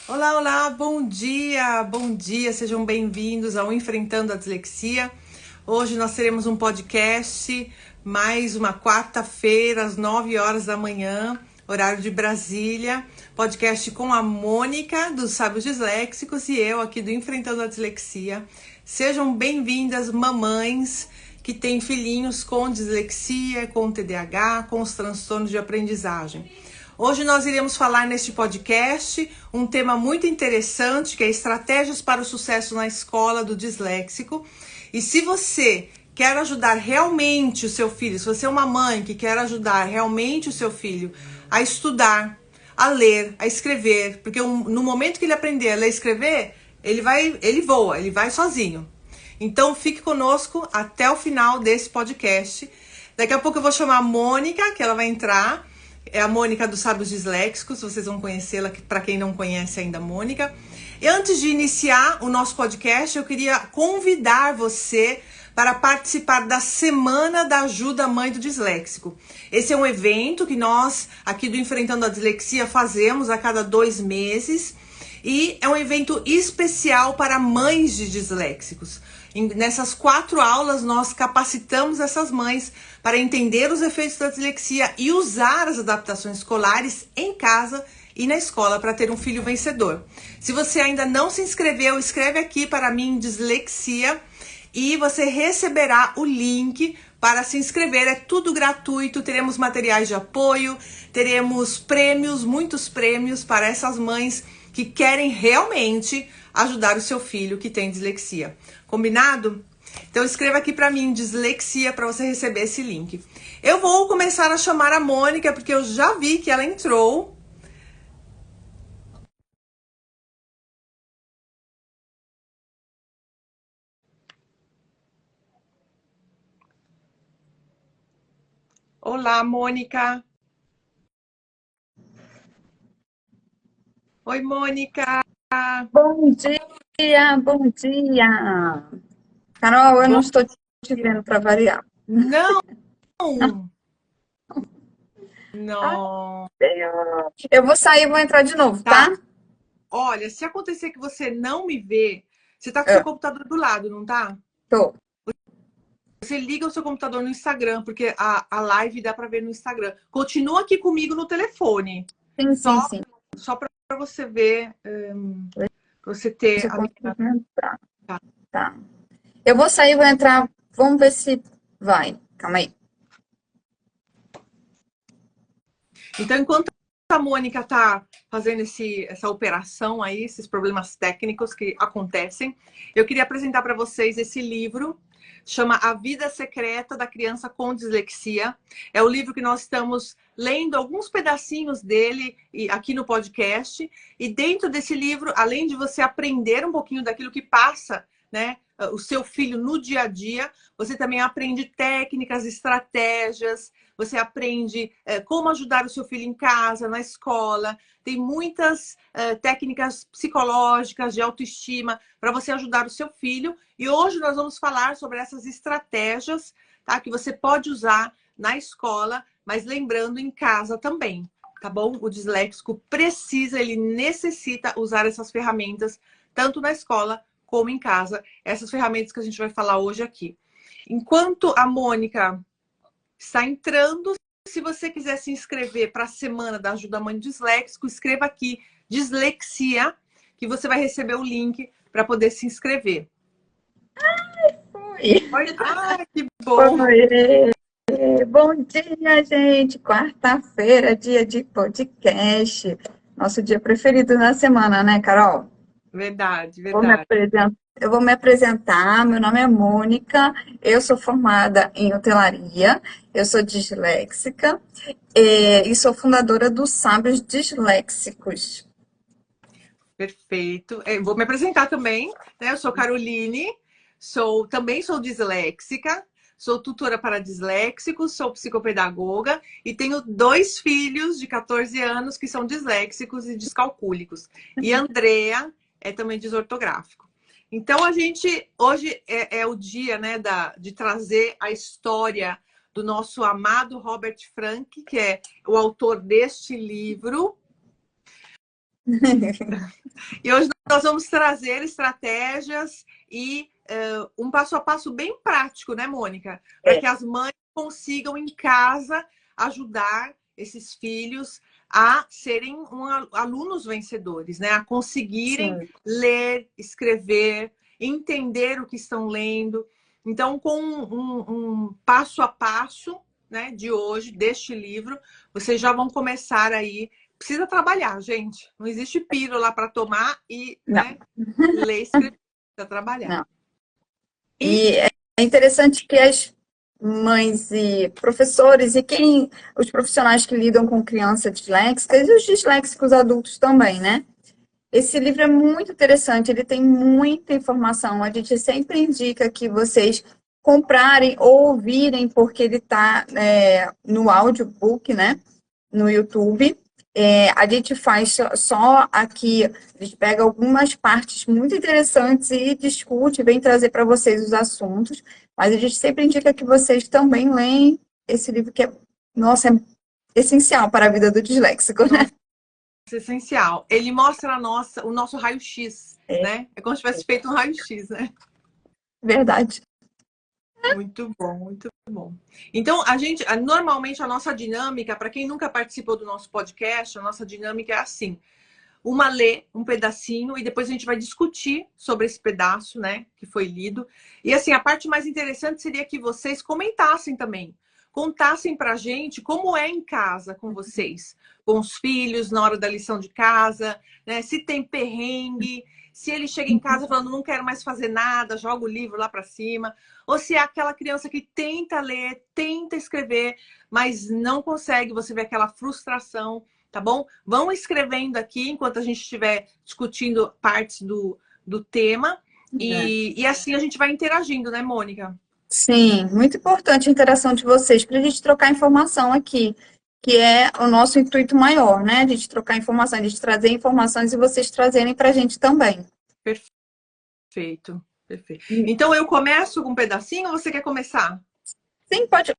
Olá, olá, bom dia, sejam bem-vindos ao Enfrentando a Dislexia. Hoje nós teremos um podcast, mais uma quarta-feira, às 9 horas da manhã, horário de Brasília. Podcast com a Mônica, dos Sábios Disléxicos, e eu aqui do Enfrentando a Dislexia. Sejam bem-vindas, mamães que têm filhinhos com dislexia, com TDAH, com os transtornos de aprendizagem. Hoje nós iremos falar neste podcast um tema muito interessante, que é estratégias para o sucesso na escola do disléxico. E se você quer ajudar realmente o seu filho, se você é uma mãe que quer ajudar realmente o seu filho a estudar, a ler, a escrever, porque no momento que ele aprender a ler e escrever, ele voa, ele vai sozinho. Então fique conosco até o final desse podcast. Daqui a pouco eu vou chamar a Mônica, que ela vai entrar. É a Mônica dos Sábios Disléxicos, vocês vão conhecê-la, para quem não conhece ainda a Mônica. E antes de iniciar o nosso podcast, eu queria convidar você para participar da Semana da Ajuda Mãe do Disléxico. Esse é um evento que nós, aqui do Enfrentando a Dislexia, fazemos a cada 2 meses. E é um evento especial para mães de disléxicos. Nessas 4 aulas, nós capacitamos essas mães para entender os efeitos da dislexia e usar as adaptações escolares em casa e na escola para ter um filho vencedor. Se você ainda não se inscreveu, escreve aqui para mim Dislexia e você receberá o link para se inscrever. É tudo gratuito, teremos materiais de apoio, teremos prêmios, muitos prêmios para essas mães que querem realmente ajudar o seu filho que tem dislexia. Combinado? Então escreva aqui para mim, Dislexia, para você receber esse link. Eu vou começar a chamar a Mônica, porque eu já vi que ela entrou. Olá, Mônica. Oi, Mônica. Bom dia, bom dia. Carol, eu não Bom estou te dia. vendo para variar. Não, Ai, não. Deus. Eu vou sair e vou entrar de novo, tá? Tá. Olha, se acontecer que você não me vê, você tá com o seu É, computador do lado, não tá? tô. Você liga o seu computador no Instagram, porque a live dá para ver no Instagram. Continua aqui comigo no telefone. Sim, sim, Só, sim. só para você ver, pra você ter Deixa eu a minha. conseguir entrar. Tá. Tá. Eu vou sair e vou entrar. Vamos ver se vai. Calma aí. Então, enquanto a Mônica tá fazendo essa operação aí, esses problemas técnicos que acontecem, eu queria apresentar para vocês esse livro. Chama A Vida Secreta da Criança com Dislexia. É o livro que nós estamos lendo alguns pedacinhos dele aqui no podcast. E dentro desse livro, além de você aprender um pouquinho daquilo que passa, né, o seu filho no dia a dia, você também aprende técnicas, estratégias, você aprende como ajudar o seu filho em casa, na escola. Tem muitas técnicas psicológicas de autoestima para você ajudar o seu filho. E hoje nós vamos falar sobre essas estratégias, tá, que você pode usar na escola, mas lembrando em casa também, tá bom? O disléxico precisa, ele necessita usar essas ferramentas, tanto na escola como em casa. Essas ferramentas que a gente vai falar hoje aqui. Enquanto a Mônica está entrando, se você quiser se inscrever para a Semana da Ajuda Mãe Disléxico, escreva aqui Dislexia, que você vai receber o link para poder se inscrever. Oi. Oi? Ah, que bom! Oi. Bom dia, gente. Quarta-feira, dia de podcast. Nosso dia preferido na semana, né, Carol? Verdade, Vou me verdade. apresentar. Eu vou me apresentar. Meu nome é Mônica. Eu sou formada em hotelaria. Eu sou disléxica e sou fundadora dos Sábios Disléxicos. Perfeito. Vou me apresentar também, né? Eu sou Caroline, também sou disléxica, sou tutora para disléxicos, sou psicopedagoga e tenho 2 filhos de 14 anos que são disléxicos e descalcúlicos. E a Andrea é também desortográfico. Então a gente hoje é o dia, né, de trazer a história do nosso amado Robert Frank, que é o autor deste livro. E hoje nós vamos trazer estratégias e um passo a passo bem prático, né, Mônica? Para que as mães consigam em casa ajudar esses filhos a serem alunos vencedores, né? A conseguirem Sim. ler, escrever, entender o que estão lendo. Então, com um passo a passo, né, de hoje, deste livro, vocês já vão começar aí. Precisa trabalhar, gente. Não existe pílula para tomar e, Não, né, ler e escrever. Precisa trabalhar. não. E é interessante que as mães e professores e os profissionais que lidam com crianças disléxicas e os disléxicos adultos também, né? Esse livro é muito interessante, ele tem muita informação. A gente sempre indica que vocês comprarem ou ouvirem, porque ele está no audiobook, né? No YouTube. A gente faz só aqui, a gente pega algumas partes muito interessantes e discute, vem trazer para vocês os assuntos, mas a gente sempre indica que vocês também leem esse livro que é, nossa, é essencial para a vida do disléxico, né? Nossa, essencial. Ele mostra o nosso raio-x, né? É como se tivesse feito um raio-x, né? Verdade. Muito bom, muito bom. Então, normalmente a nossa dinâmica, para quem nunca participou do nosso podcast, a nossa dinâmica é assim: uma lê um pedacinho e depois a gente vai discutir sobre esse pedaço, né, que foi lido. E assim, a parte mais interessante seria que vocês comentassem também. Contassem pra gente como é em casa com vocês, com os filhos, na hora da lição de casa, né? Se tem perrengue, se ele chega em casa falando não quero mais fazer nada, joga o livro lá para cima, ou se é aquela criança que tenta ler, tenta escrever, mas não consegue, você vê aquela frustração. Tá bom? Vão escrevendo aqui enquanto a gente estiver discutindo partes do tema. E assim a gente vai interagindo, né, Mônica? Sim, muito importante a interação de vocês para a gente trocar informação aqui, que é o nosso intuito maior, né? A gente trocar informação, a gente trazer informações e vocês trazerem para a gente também. Perfeito, perfeito. Então eu começo com um pedacinho ou você quer começar? Sim, pode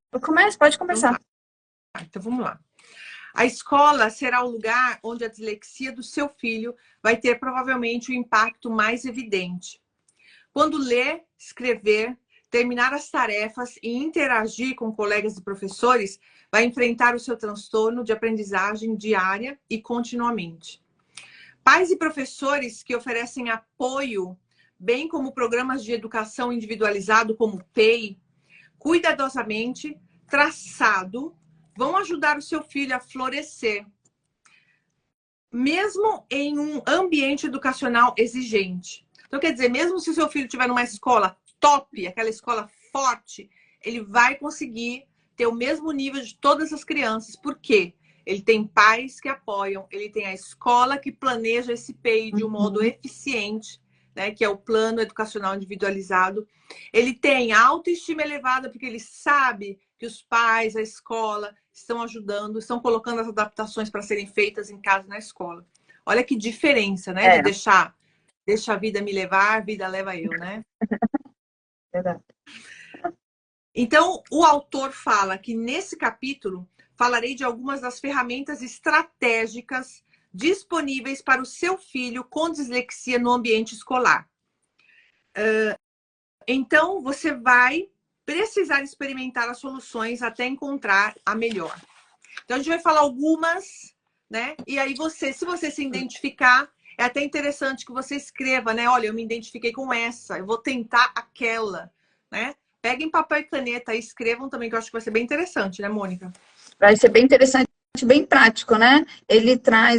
começar. Então vamos lá. A escola será o lugar onde a dislexia do seu filho vai ter provavelmente o impacto mais evidente. Quando ler, escrever, terminar as tarefas e interagir com colegas e professores, vai enfrentar o seu transtorno de aprendizagem diária e continuamente. Pais e professores que oferecem apoio, bem como programas de educação individualizado como o PEI, cuidadosamente traçado, vão ajudar o seu filho a florescer, mesmo em um ambiente educacional exigente. Então, quer dizer, mesmo se o seu filho estiver numa escola top, aquela escola forte, ele vai conseguir ter o mesmo nível de todas as crianças. Por quê? Ele tem pais que apoiam, ele tem a escola que planeja esse PEI de um modo eficiente, né, que é o plano educacional individualizado. Ele tem autoestima elevada porque ele sabe que os pais, a escola, estão ajudando, estão colocando as adaptações para serem feitas em casa, na escola. Olha que diferença, né? De deixa a vida me levar, a vida leva eu, né? Verdade. Então, o autor fala que nesse capítulo falarei de algumas das ferramentas estratégicas disponíveis para o seu filho com dislexia no ambiente escolar. Então, você vai precisar experimentar as soluções até encontrar a melhor. Então, a gente vai falar algumas, né? E aí se você se identificar, é até interessante que você escreva, né? Olha, eu me identifiquei com essa, eu vou tentar aquela, né? Peguem papel e caneta e escrevam também, que eu acho que vai ser bem interessante, né, Mônica? Vai ser bem interessante, bem prático, né?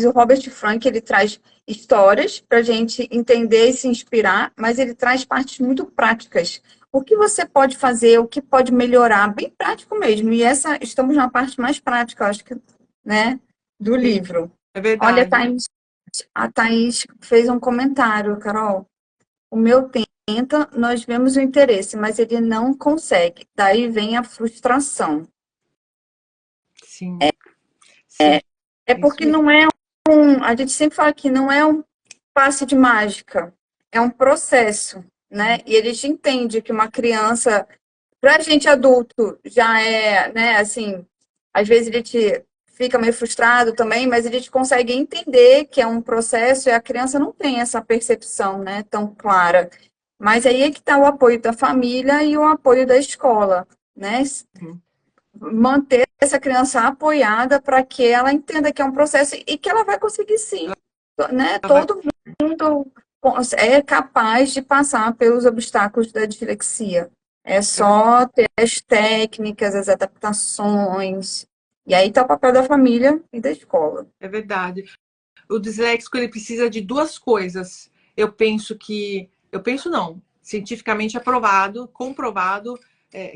O Robert Frank, ele traz histórias para a gente entender e se inspirar, mas ele traz partes muito práticas. O que você pode fazer, o que pode melhorar, bem prático mesmo. E estamos na parte mais prática, acho que, né, do livro. É verdade. Olha, a Thaís fez um comentário, Carol. O meu tenta, nós vemos o interesse, mas ele não consegue. Daí vem a frustração. Sim. Sim. É porque não é a gente sempre fala que não é um passe de mágica, é um processo, né? E a gente entende que uma criança, para a gente adulto, já é, né, assim, às vezes a gente fica meio frustrado também, mas a gente consegue entender que é um processo e a criança não tem essa percepção, né, tão clara. Mas aí é que está o apoio da família e o apoio da escola, né? Manter essa criança apoiada para que ela entenda que é um processo e que ela vai conseguir sim, né? Todo mundo é capaz de passar pelos obstáculos da dislexia. É só ter as técnicas, as adaptações. E aí está o papel da família e da escola. É verdade. O disléxico, ele precisa de duas coisas. Eu penso não, cientificamente aprovado, comprovado,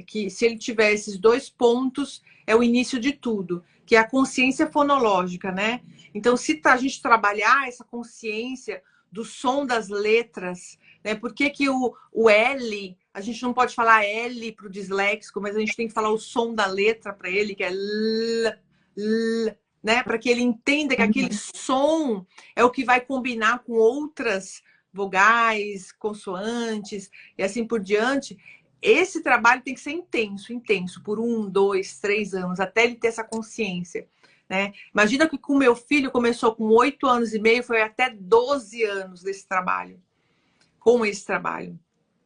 que se ele tiver esses dois pontos, é o início de tudo, que é a consciência fonológica, né? Então, se a gente trabalhar essa consciência do som das letras, né? Por que que o L, a gente não pode falar L para o disléxico, mas a gente tem que falar o som da letra para ele, que é L, L, né? Para que ele entenda que aquele som é o que vai combinar com outras vogais, consoantes e assim por diante. Esse trabalho tem que ser intenso, intenso, por 1, 2, 3 anos, até ele ter essa consciência, né? Imagina que com meu filho começou com 8 anos e meio, foi até 12 anos desse trabalho, com esse trabalho.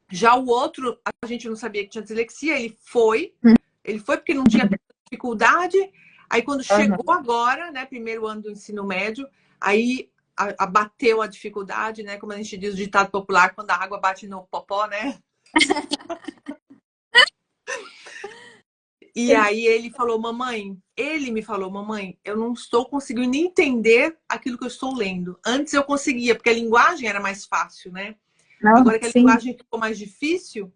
Já o outro, a gente não sabia que tinha dislexia, ele foi porque não tinha dificuldade. Aí quando chegou agora, né, primeiro ano do ensino médio, aí abateu a dificuldade, né, como a gente diz o ditado popular, quando a água bate no popó, né? E aí ele me falou, mamãe, eu não estou conseguindo nem entender aquilo que eu estou lendo. Antes eu conseguia, porque a linguagem era mais fácil, né? Agora que a linguagem ficou mais difícil,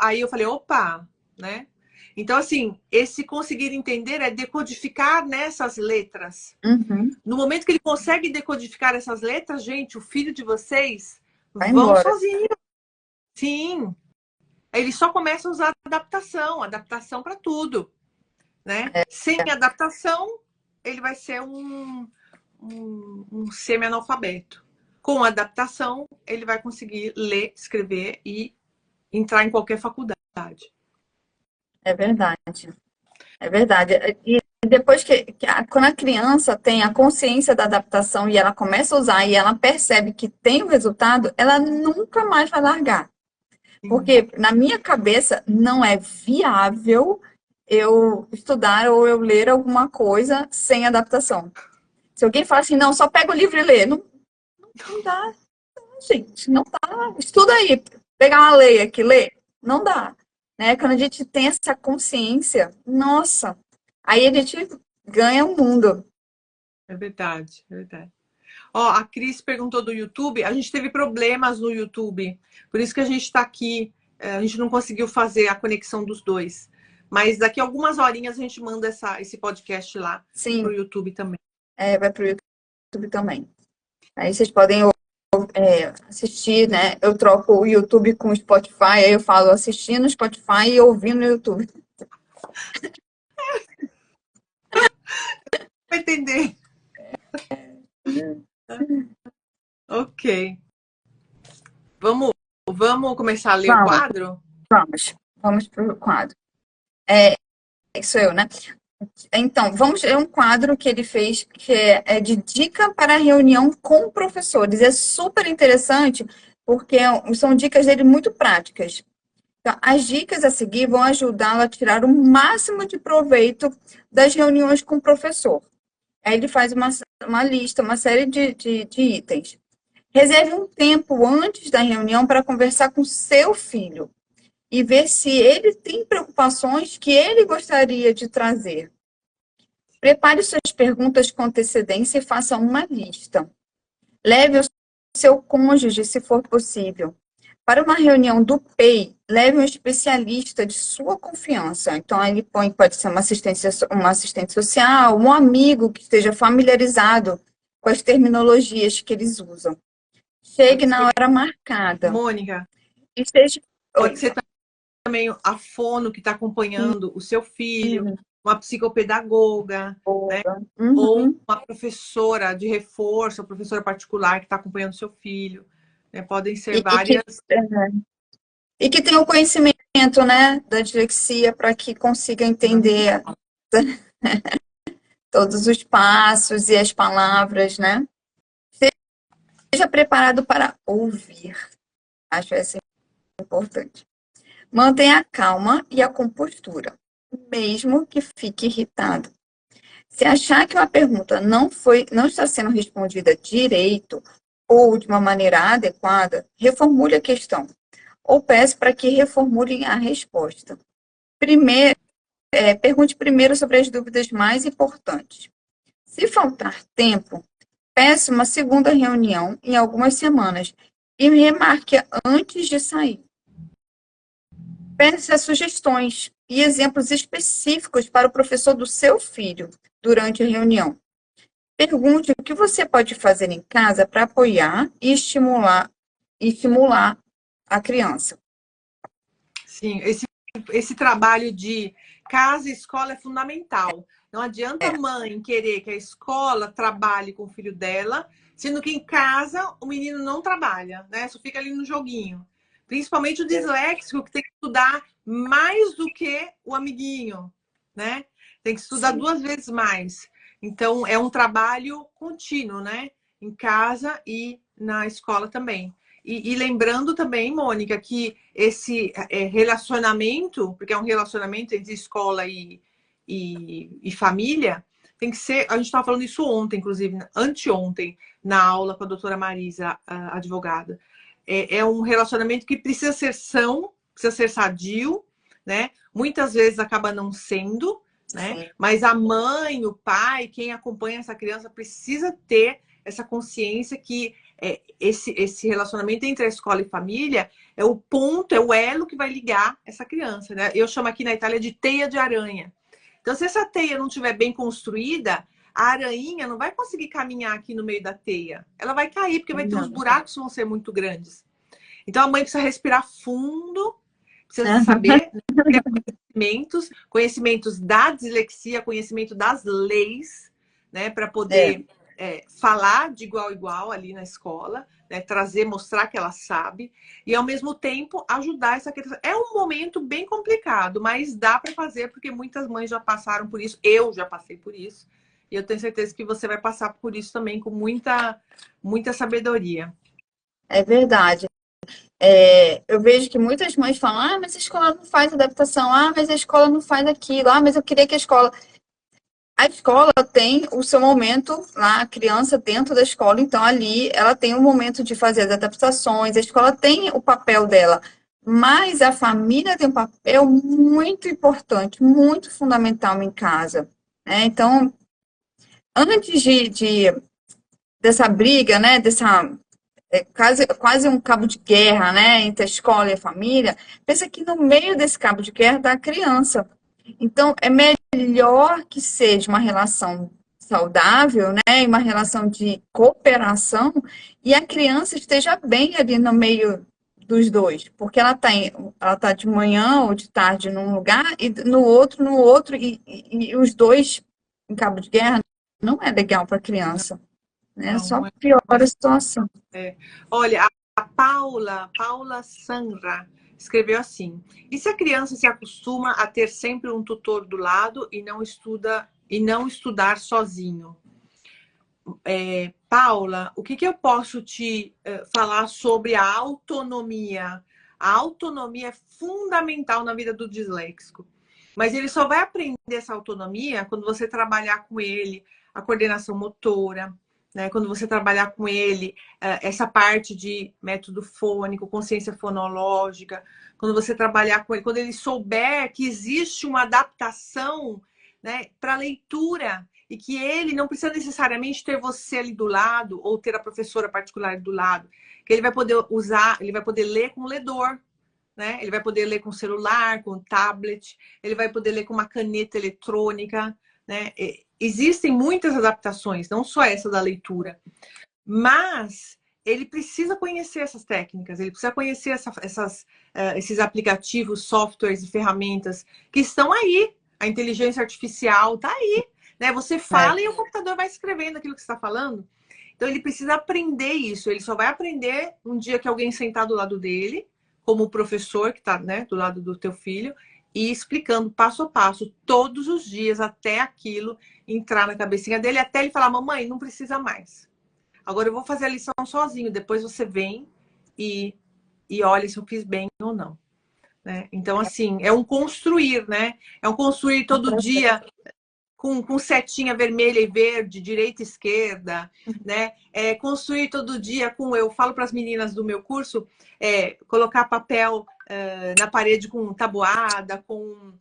aí eu falei, opa, né? Então, assim, esse conseguir entender é decodificar nessas letras. No momento que ele consegue decodificar essas letras, gente, o filho de vocês vão sozinho. Sim. Ele só começa a usar adaptação para tudo, né? Sem adaptação, ele vai ser um semi-analfabeto. Com adaptação, ele vai conseguir ler, escrever e entrar em qualquer faculdade. É verdade. É verdade. E depois quando a criança tem a consciência da adaptação e ela começa a usar e ela percebe que tem o resultado, ela nunca mais vai largar. Porque na minha cabeça não é viável eu estudar ou eu ler alguma coisa sem adaptação. Se alguém fala assim, não, só pega o livro e lê. Não, não dá, gente, não dá. Estuda aí, pegar uma lei aqui, lê. Não dá. Né? Quando a gente tem essa consciência, nossa, aí a gente ganha o mundo. É verdade, é verdade. Ó, a Cris perguntou do YouTube. A gente teve problemas no YouTube, por isso que a gente está aqui. A gente não conseguiu fazer a conexão dos dois. Mas daqui a algumas horinhas a gente manda esse podcast lá para o YouTube também. Vai para o YouTube também. Aí vocês podem assistir, né? Eu troco o YouTube com o Spotify, aí eu falo assistir no Spotify e ouvir no YouTube. Vai entender. Ok. Vamos começar a ler o quadro? Vamos para o quadro. Sou eu, né? Então, vamos ver um quadro que ele fez que é de dica para reunião com professores. É super interessante porque são dicas dele muito práticas. Então, as dicas a seguir vão ajudá-lo a tirar o máximo de proveito das reuniões com o professor. Aí ele faz uma lista, uma série de itens. Reserve um tempo antes da reunião para conversar com seu filho e ver se ele tem preocupações que ele gostaria de trazer. Prepare suas perguntas com antecedência e faça uma lista. Leve o seu cônjuge, se for possível. Para uma reunião do PEI, leve um especialista de sua confiança. Então, ele pode ser uma assistente social, um amigo que esteja familiarizado com as terminologias que eles usam. Chegue na hora marcada. Mônica, esteja... pode ser também a fono que está acompanhando o seu filho, uma psicopedagoga, né? Ou uma professora de reforço, uma professora particular que está acompanhando o seu filho. Né? Podem ser várias... E que tenha o conhecimento, né, da dislexia para que consiga entender todos os passos e as palavras, né? Seja preparado para ouvir. Acho essa importante. Mantenha a calma e a compostura, mesmo que fique irritado. Se achar que uma pergunta não está sendo respondida direito ou de uma maneira adequada, reformule a questão ou peça para que reformulem a resposta. Pergunte primeiro sobre as dúvidas mais importantes. Se faltar tempo, peça uma segunda reunião em algumas semanas e remarque antes de sair. Peça sugestões e exemplos específicos para o professor do seu filho durante a reunião. Pergunte o que você pode fazer em casa para apoiar e estimular a criança. Sim, esse trabalho de casa e escola é fundamental. Não adianta a mãe querer que a escola trabalhe com o filho dela, sendo que em casa o menino não trabalha, né? Só fica ali no joguinho. Principalmente o disléxico, que tem que estudar mais do que o amiguinho, né? Tem que estudar duas vezes mais. Então, é um trabalho contínuo, né? Em casa e na escola também. E lembrando também, Mônica, que esse relacionamento, porque é um relacionamento entre escola e família, tem que ser. A gente estava falando isso ontem, inclusive, anteontem, na aula com a doutora Marisa, a advogada. É um relacionamento que precisa ser são, precisa ser sadio, né? Muitas vezes acaba não sendo, né? Mas a mãe, o pai, quem acompanha essa criança precisa ter essa consciência que esse relacionamento entre a escola e família é o ponto, é o elo que vai ligar essa criança, né? Eu chamo aqui na Itália de teia de aranha. Então, se essa teia não estiver bem construída, a aranha não vai conseguir caminhar aqui no meio da teia. Ela vai cair, porque vai ter os buracos que vão ser muito grandes. Então, a mãe precisa respirar fundo, precisa saber, né, conhecimentos da dislexia, conhecimento das leis, né, para poder falar de igual a igual ali na escola, né, trazer, mostrar que ela sabe, e ao mesmo tempo ajudar essa criança. É um momento bem complicado, mas dá para fazer, porque muitas mães já passaram por isso, eu já passei por isso, e eu tenho certeza que você vai passar por isso também com muita, muita sabedoria. É verdade. Eu vejo que muitas mães falam, mas a escola não faz adaptação, mas a escola não faz aquilo, mas eu queria que a escola... A escola tem o seu momento lá, a criança dentro da escola, então ali ela tem o momento de fazer as adaptações, a escola tem o papel dela, mas a família tem um papel muito importante, muito fundamental em casa, né? Então, antes dessa briga, né, quase um cabo de guerra, né, entre a escola e a família, pensa que no meio desse cabo de guerra está a criança. Então, é melhor que seja uma relação saudável, né, uma relação de cooperação, e a criança esteja bem ali no meio dos dois, porque ela tá de manhã ou de tarde num lugar e no outro, e os dois em cabo de guerra não é legal para a criança, né, só piora a situação. Olha, a Paula Sanra, escreveu assim: e se a criança se acostuma a ter sempre um tutor do lado e não estudar sozinho? Paula, o que eu posso te falar sobre a autonomia? A autonomia é fundamental na vida do disléxico, mas ele só vai aprender essa autonomia quando você trabalhar com ele a coordenação motora, né? Quando você trabalhar com ele essa parte de método fônico, consciência fonológica, quando você trabalhar com ele, quando ele souber que existe uma adaptação, né, para leitura, e que ele não precisa necessariamente ter você ali do lado ou ter a professora particular do lado, que ele vai poder usar, ele vai poder ler com o ledor, né? Ele vai poder ler com celular, com tablet, ele vai poder ler com uma caneta eletrônica, né? Existem muitas adaptações, não só essa da leitura, mas ele precisa conhecer essas técnicas, ele precisa conhecer esses aplicativos, softwares e ferramentas que estão aí. A inteligência artificial está aí, né? Você fala e o computador vai escrevendo aquilo que você está falando. Então ele precisa aprender isso. Ele só vai aprender um dia que alguém sentar do lado dele, como o professor que está, né, do lado do teu filho, e explicando passo a passo, todos os dias, até aquilo entrar na cabecinha dele, até ele falar, mamãe, não precisa mais. Agora eu vou fazer a lição sozinho, depois você vem e, e olha se eu fiz bem ou não. Né? Então, assim, é um construir, né? É um construir todo dia com setinha vermelha e verde, direita e esquerda, né? É construir todo dia com, eu falo para as meninas do meu curso, colocar papel na parede com tabuada, com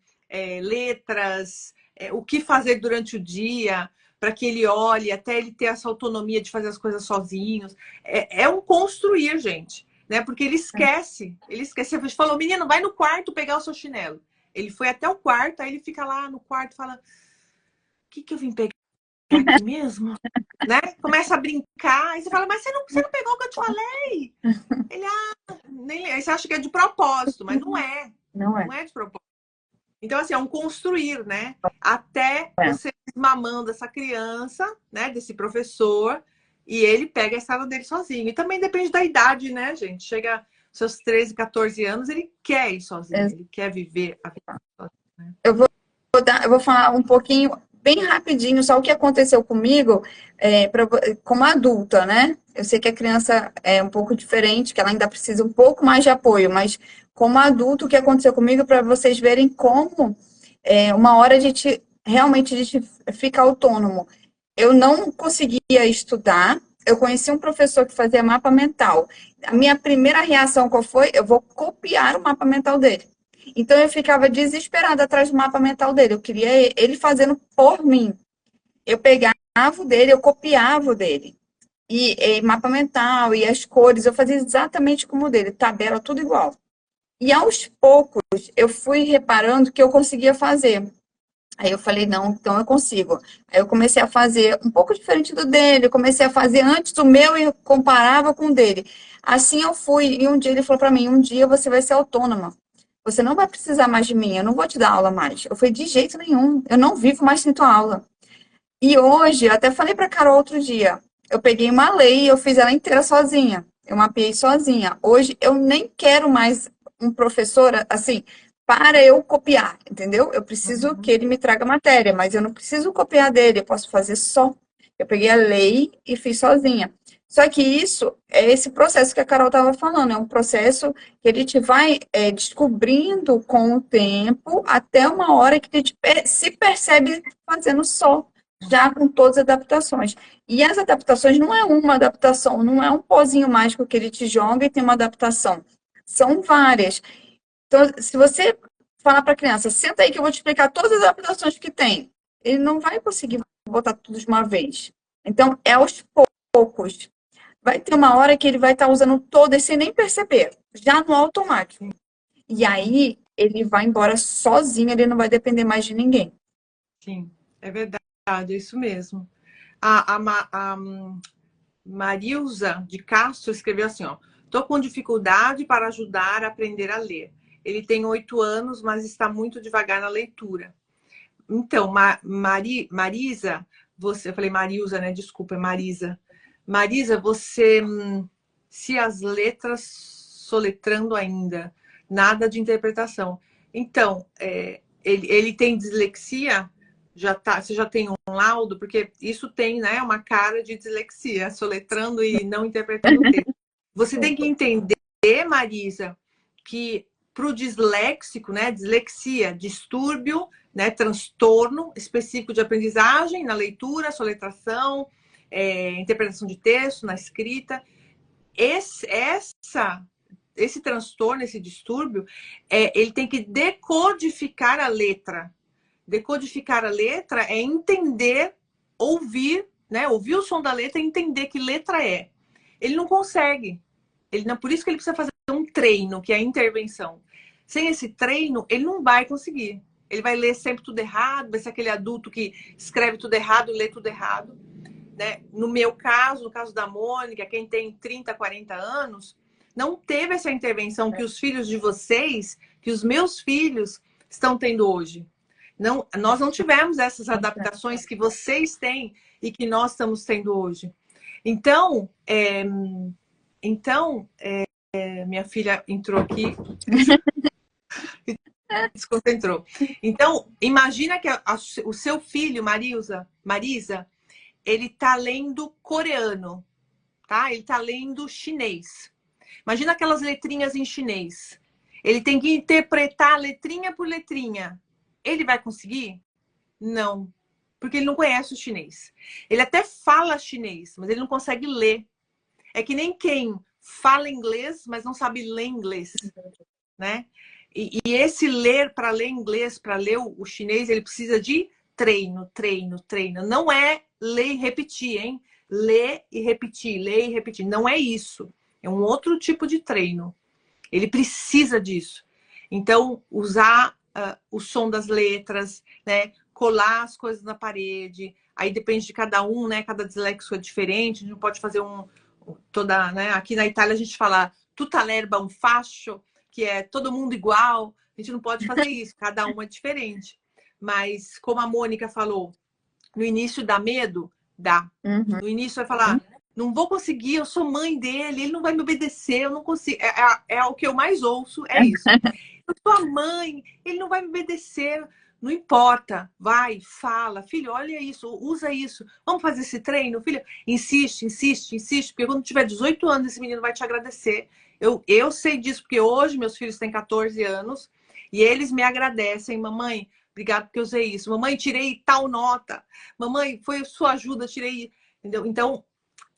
letras, o que fazer durante o dia, para que ele olhe, até ele ter essa autonomia de fazer as coisas sozinhos. É um construir, gente, né? Porque ele esquece. Você falou, menino, vai no quarto pegar o seu chinelo. Ele foi até o quarto, aí ele fica lá no quarto e fala, o que eu vim pegar aqui mesmo? Né? Começa a brincar, aí você fala, mas você não pegou o que eu te falei? Ele, aí você acha que é de propósito, mas não é. Não é. Não é de propósito. Então, assim, é um construir, né? Até você mamando essa criança, né? Desse professor, e ele pega a estrada dele sozinho. E também depende da idade, né, gente? Chega aos seus 13, 14 anos, ele quer ir sozinho, ele quer viver a vida sozinho. Né? Eu vou falar um pouquinho, bem rapidinho, só o que aconteceu comigo como adulta, né? Eu sei que a criança é um pouco diferente, que ela ainda precisa um pouco mais de apoio, mas como adulto, o que aconteceu comigo, para vocês verem como uma hora realmente a gente fica autônomo. Eu não conseguia estudar, eu conheci um professor que fazia mapa mental. A minha primeira reação qual foi? Eu vou copiar o mapa mental dele. Então, eu ficava desesperada atrás do mapa mental dele. Eu queria ele fazendo por mim. Eu pegava o dele, eu copiava o dele. E mapa mental, e as cores, eu fazia exatamente como o dele. Tabela, tudo igual. E aos poucos, eu fui reparando que eu conseguia fazer. Aí eu falei, não, então eu consigo. Aí eu comecei a fazer um pouco diferente do dele. Eu comecei a fazer antes do meu e comparava com o dele. Assim eu fui. E um dia ele falou para mim, um dia você vai ser autônoma. Você não vai precisar mais de mim, eu não vou te dar aula mais. Eu falei, de jeito nenhum, eu não vivo mais sem tua aula. E hoje, eu até falei para Carol outro dia, eu peguei uma lei e eu fiz ela inteira sozinha. Eu mapeei sozinha. Hoje, eu nem quero mais um professor, assim, para eu copiar, entendeu? Eu preciso que ele me traga matéria, mas eu não preciso copiar dele, eu posso fazer só. Eu peguei a lei e fiz sozinha. Só que isso é esse processo que a Carol estava falando, é um processo que a gente vai descobrindo com o tempo, até uma hora que a gente se percebe fazendo só, já com todas as adaptações. E as adaptações não é uma adaptação, não é um pozinho mágico que ele te joga e tem uma adaptação. São várias. Então, se você falar para a criança, senta aí que eu vou te explicar todas as adaptações que tem, ele não vai conseguir botar tudo de uma vez. Então, é aos poucos. Vai ter uma hora que ele vai estar usando todas sem nem perceber, já no automático. E aí, ele vai embora sozinho, ele não vai depender mais de ninguém. Sim, é verdade, é isso mesmo. A Marilza de Castro escreveu assim, ó, tô com dificuldade para ajudar a aprender a ler. Ele tem 8 anos, mas está muito devagar na leitura. Então, Marisa, eu falei Marilza, né? Desculpa, é Marisa. Marisa, você, se as letras soletrando ainda, nada de interpretação. Então, ele tem dislexia? Você já tem um laudo? Porque isso tem, né, uma cara de dislexia, soletrando e não interpretando o texto. Você tem que entender, Marisa, que para o disléxico, né, dislexia, distúrbio, né, transtorno específico de aprendizagem na leitura, soletração, interpretação de texto, na escrita. Esse transtorno, esse distúrbio, ele tem que decodificar a letra. Decodificar a letra é entender, ouvir, né? Ouvir o som da letra e entender que letra é. Ele não consegue. Por isso que ele precisa fazer um treino, que é a intervenção. Sem esse treino, ele não vai conseguir. Ele vai ler sempre tudo errado, vai ser aquele adulto que escreve tudo errado, lê tudo errado. Né? No meu caso, no caso da Mônica, quem tem 30, 40 anos, não teve essa intervenção que os filhos de vocês, que os meus filhos estão tendo hoje. Não, nós não tivemos essas adaptações que vocês têm e que nós estamos tendo hoje. Então, minha filha entrou aqui. Desconcentrou. Então, imagina que o seu filho, Marisa, ele tá lendo coreano, tá? Ele tá lendo chinês. Imagina aquelas letrinhas em chinês. Ele tem que interpretar letrinha por letrinha. Ele vai conseguir? Não, porque ele não conhece o chinês. Ele até fala chinês, mas ele não consegue ler. É que nem quem fala inglês, mas não sabe ler inglês, né? E esse ler, para ler inglês, para ler o chinês, ele precisa de treino, treino, treino. Não é ler e repetir, hein? Ler e repetir, ler e repetir. Não é isso. É um outro tipo de treino. Ele precisa disso. Então, usar o som das letras, né? Colar as coisas na parede. Aí depende de cada um, né? Cada dislexo é diferente. A gente não pode fazer né? Aqui na Itália a gente fala tutta l'erba un fascio, que é todo mundo igual. A gente não pode fazer isso. Cada um é diferente. Mas, como a Mônica falou, no início dá medo? Dá. Uhum. No início vai falar, não vou conseguir, eu sou mãe dele, ele não vai me obedecer, eu não consigo. É o que eu mais ouço, é isso. Eu sou a mãe, ele não vai me obedecer. Não importa, vai, fala, filho, olha isso, usa isso, vamos fazer esse treino, filho. Insiste, insiste, insiste, porque quando tiver 18 anos, esse menino vai te agradecer. Eu sei disso, porque hoje meus filhos têm 14 anos e eles me agradecem, mamãe, obrigado porque eu usei isso. Mamãe, tirei tal nota. Mamãe, foi sua ajuda, tirei. Entendeu? Então,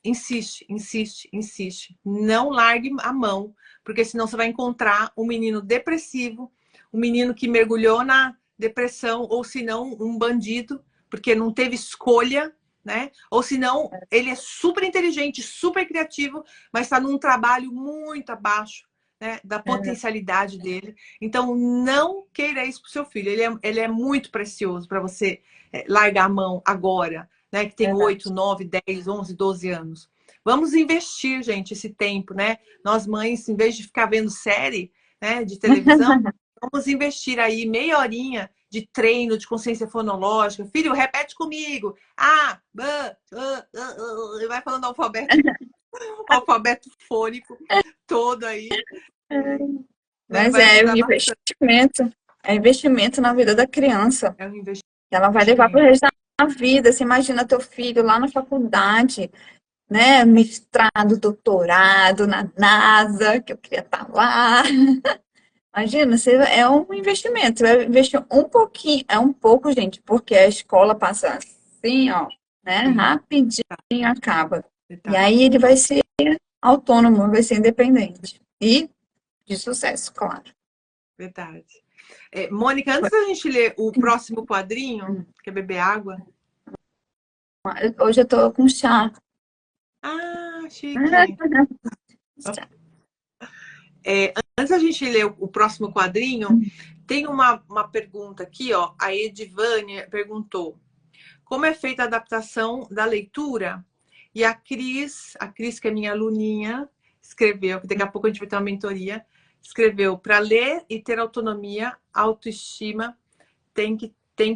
insiste, insiste, insiste. Não largue a mão, porque senão você vai encontrar um menino depressivo, um menino que mergulhou na depressão, ou se não, um bandido, porque não teve escolha, né? Ou se não, ele é super inteligente, super criativo, mas está num trabalho muito abaixo, né, da potencialidade dele. Então, não queira isso para o seu filho. Ele é muito precioso para você largar a mão agora, né, que tem 8, 9, 10, 11, 12 anos. Vamos investir, gente, esse tempo, né? Nós mães, em vez de ficar vendo série, né, de televisão, vamos investir aí meia horinha de treino, de consciência fonológica. Filho, repete comigo. Vai falando alfabeto fônico todo aí. Mas é um investimento. É investimento na vida da criança. É um investimento. Ela vai levar para o resto da vida. Você imagina teu filho lá na faculdade, né? Mestrado, doutorado na NASA, que eu queria estar lá. Imagina, é um investimento. Você vai investir um pouquinho, é um pouco, gente, porque a escola passa assim, ó, né? Rapidinho acaba. E aí ele vai ser autônomo, vai ser independente. E de sucesso, claro. Verdade. Mônica, antes da gente ler o próximo quadrinho, quer beber água? Hoje eu tô com chá. Ah, chique. Antes da gente ler o próximo quadrinho, tem uma pergunta aqui, ó. A Edivânia perguntou: como é feita a adaptação da leitura? E a Cris, que é minha aluninha, escreveu, que daqui a pouco a gente vai ter uma mentoria, escreveu: para ler e ter autonomia, autoestima tem que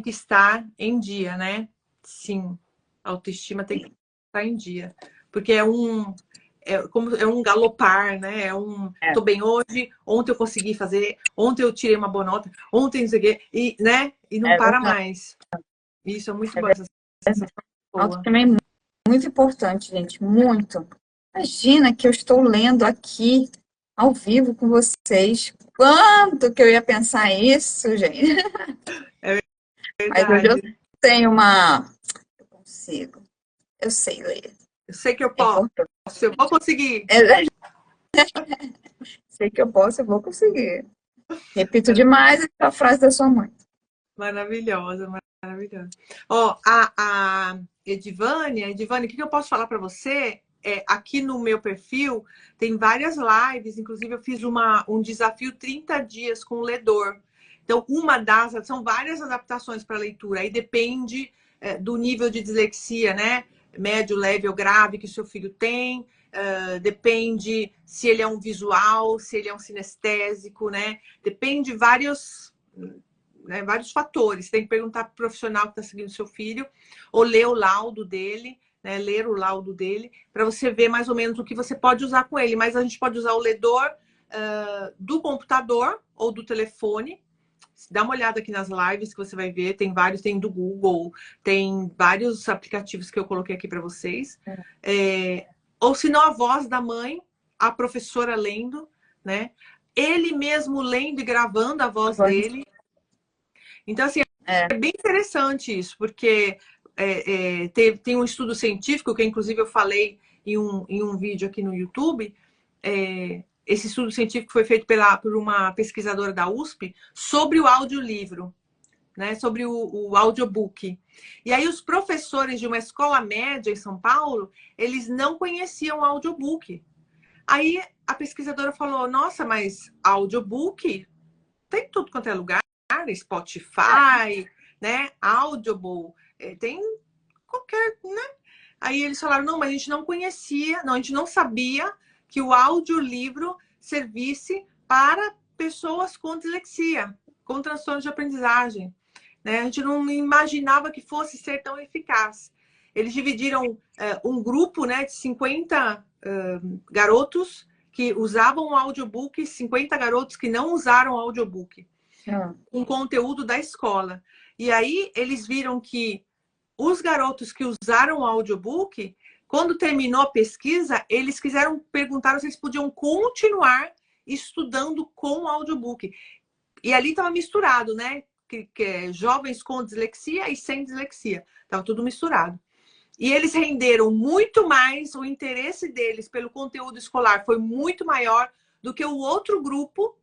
estar em dia, né? Sim, a autoestima tem que estar em dia. Porque é um galopar, né? Tô bem hoje, ontem eu consegui fazer, ontem eu tirei uma boa nota, ontem não sei o quê, e, né? E não para mais. Isso é muito bom. Autoestima é muito importante, gente, muito. Imagina que eu estou lendo aqui, ao vivo com vocês. Quanto que eu ia pensar isso, gente? É verdade. Mas hoje eu tenho eu consigo. Eu sei ler. Eu sei que eu posso. Eu vou conseguir. Sei que eu posso, eu vou conseguir. Repito demais a frase da sua mãe. Maravilhosa, maravilhosa. Ó, a Edivânia, o que eu posso falar para você? Aqui no meu perfil tem várias lives, inclusive eu fiz um desafio 30 dias com o ledor. Então, são várias adaptações para leitura, aí depende do nível de dislexia, né? Médio, leve ou grave que o seu filho tem, depende se ele é um visual, se ele é um sinestésico, né? Depende de vários fatores. Tem que perguntar para o profissional que está seguindo seu filho, ou ler o laudo dele, né? Ler o laudo dele, para você ver mais ou menos o que você pode usar com ele. Mas a gente pode usar o ledor do computador ou do telefone, Dá uma olhada aqui nas lives que você vai ver. Tem vários, tem do Google, tem vários aplicativos que eu coloquei aqui para vocês. Ou se não, a voz da mãe, a professora lendo, né? Ele mesmo lendo e gravando a voz dele. Então, assim, é bem interessante isso, porque tem um estudo científico, que inclusive eu falei em um vídeo aqui no YouTube. Esse estudo científico foi feito por uma pesquisadora da USP sobre o audiolivro, né? Sobre o audiobook. E aí os professores de uma escola média em São Paulo, eles não conheciam o audiobook. Aí a pesquisadora falou, nossa, mas audiobook tem tudo quanto é lugar, Spotify, né? Audible, tem qualquer, né? Aí eles falaram, não, mas a gente não conhecia, não, a gente não sabia que o audiolivro servisse para pessoas com dislexia, com transtorno de aprendizagem. Né? A gente não imaginava que fosse ser tão eficaz. Eles dividiram um grupo, né, de 50 garotos que usavam o audiobook e 50 garotos que não usaram o audiobook. Com conteúdo da escola. E aí eles viram que os garotos que usaram o audiobook, quando terminou a pesquisa, eles perguntaram se eles podiam continuar estudando com o audiobook. E ali estava misturado, né? Que jovens com dislexia e sem dislexia. Estava tudo misturado. E eles renderam muito mais, o interesse deles pelo conteúdo escolar foi muito maior do que o outro grupo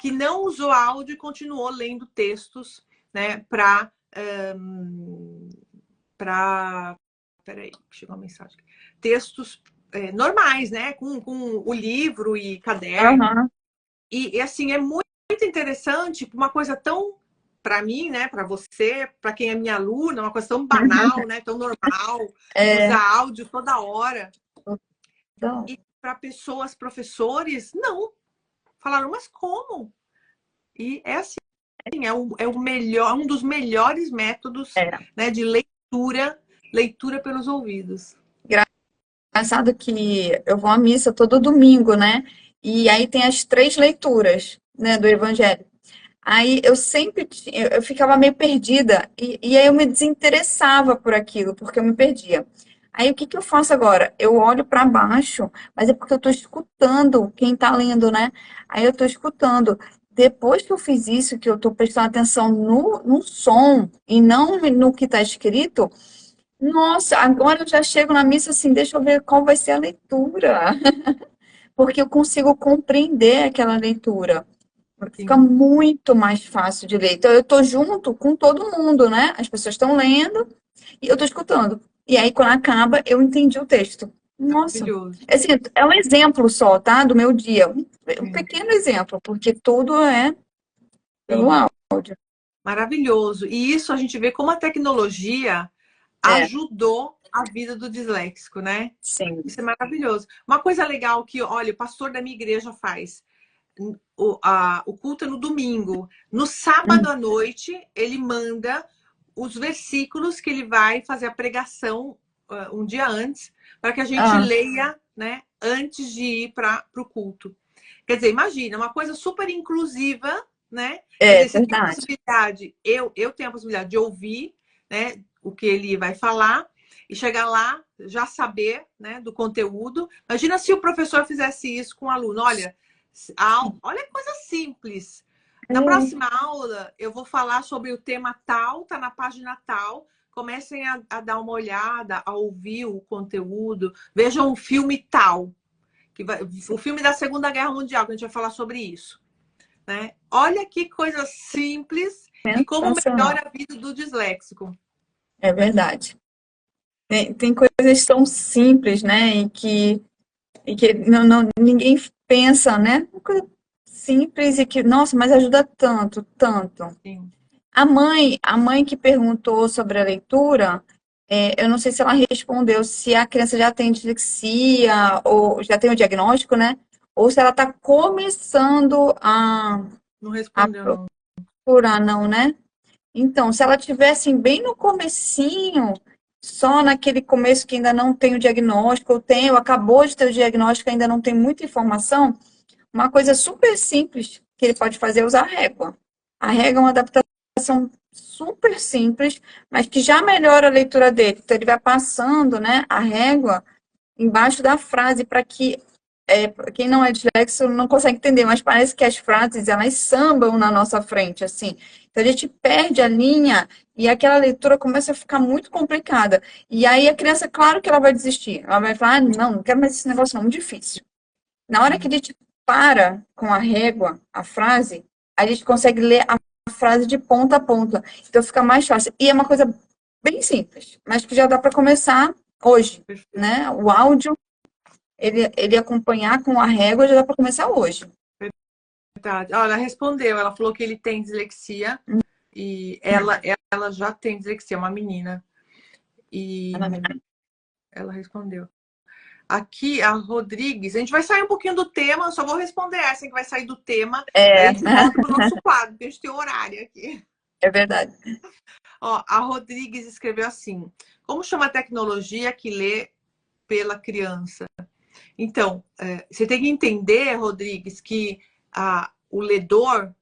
que não usou áudio e continuou lendo textos, né? Peraí, chegou uma mensagem. Textos normais, né? Com o livro e caderno. E assim, é muito interessante, uma coisa tão, para mim, né? Para você, para quem é minha aluna, uma coisa tão banal, né? Tão normal, usar áudio toda hora. E para pessoas, professores, não. Falaram, mas como? E é assim, o melhor, um dos melhores métodos, né, de leitura pelos ouvidos. Engraçado que eu vou à missa todo domingo, né? E aí tem as 3 leituras, né, do Evangelho. Aí eu ficava meio perdida e aí eu me desinteressava por aquilo, porque eu me perdia. Aí o que eu faço agora? Eu olho para baixo, mas é porque eu estou escutando quem está lendo, né? Aí eu estou escutando. Depois que eu fiz isso, que eu estou prestando atenção no som e não no que está escrito, nossa, agora eu já chego na missa assim, deixa eu ver qual vai ser a leitura, porque eu consigo compreender aquela leitura. Fica muito mais fácil de ler. Então, eu estou junto com todo mundo, né? As pessoas estão lendo e eu estou escutando. E aí, quando acaba, eu entendi o texto. Nossa, assim, é um exemplo só, tá? Do meu dia. Um pequeno exemplo, porque tudo é pelo áudio. Maravilhoso. E isso a gente vê como a tecnologia ajudou a vida do disléxico, né? Sim. Isso é maravilhoso. Uma coisa legal que, olha, o pastor da minha igreja faz. O culto é no domingo. No sábado à noite, ele manda os versículos que ele vai fazer a pregação um dia antes, para que a gente leia, né, antes de ir para o culto. Quer dizer, imagina, uma coisa super inclusiva, né? Quer dizer, você tem a possibilidade, eu tenho a possibilidade de ouvir, né, o que ele vai falar e chegar lá, já saber, né, do conteúdo. Imagina se o professor fizesse isso com o aluno. Olha que coisa simples. Na próxima aula, eu vou falar sobre o tema tal, tá na página tal. Comecem a dar uma olhada, a ouvir o conteúdo. Vejam o filme tal. O filme da Segunda Guerra Mundial, que a gente vai falar sobre isso. Né? Olha que coisa simples e como melhora a vida do disléxico. É verdade. Tem coisas tão simples, né? E que ninguém pensa, né? Uma coisa simples e que, nossa, mas ajuda tanto, tanto. Sim. A mãe que perguntou sobre a leitura, eu não sei se ela respondeu se a criança já tem dislexia ou já tem o diagnóstico, né? Ou se ela está começando Não respondeu, não. Procurar, não, né? Então, se ela tivesse bem no comecinho, só naquele começo que ainda não tem o diagnóstico, ou acabou de ter o diagnóstico, ainda não tem muita informação, uma coisa super simples que ele pode fazer é usar a régua. A régua é uma adaptação super simples, mas que já melhora a leitura dele. Então, ele vai passando, né, a régua embaixo da frase para que quem não é dislexo não consegue entender, mas parece que as frases elas sambam na nossa frente, assim. Então a gente perde a linha e aquela leitura começa a ficar muito complicada. E aí a criança, claro que ela vai desistir. Ela vai falar, não quero mais esse negócio, não, muito difícil. Na hora que a gente para com a régua, a frase, a gente consegue ler a frase de ponta a ponta. Então fica mais fácil. E é uma coisa bem simples, mas que já dá para começar hoje, né? O áudio, ele acompanhar com a régua já dá para começar hoje. Verdade. Ela respondeu, ela falou que ele tem dislexia e ela já tem dislexia, uma menina. E ela respondeu. Aqui, a Rodrigues, a gente vai sair um pouquinho do tema, só vou responder essa que vai sair do tema. Aí a gente volta pro nosso quadro, porque a gente tem horário aqui. É verdade. Ó, a Rodrigues escreveu assim: como chama a tecnologia que lê pela criança? Então, você tem que entender, Rodrigues, que o ledor,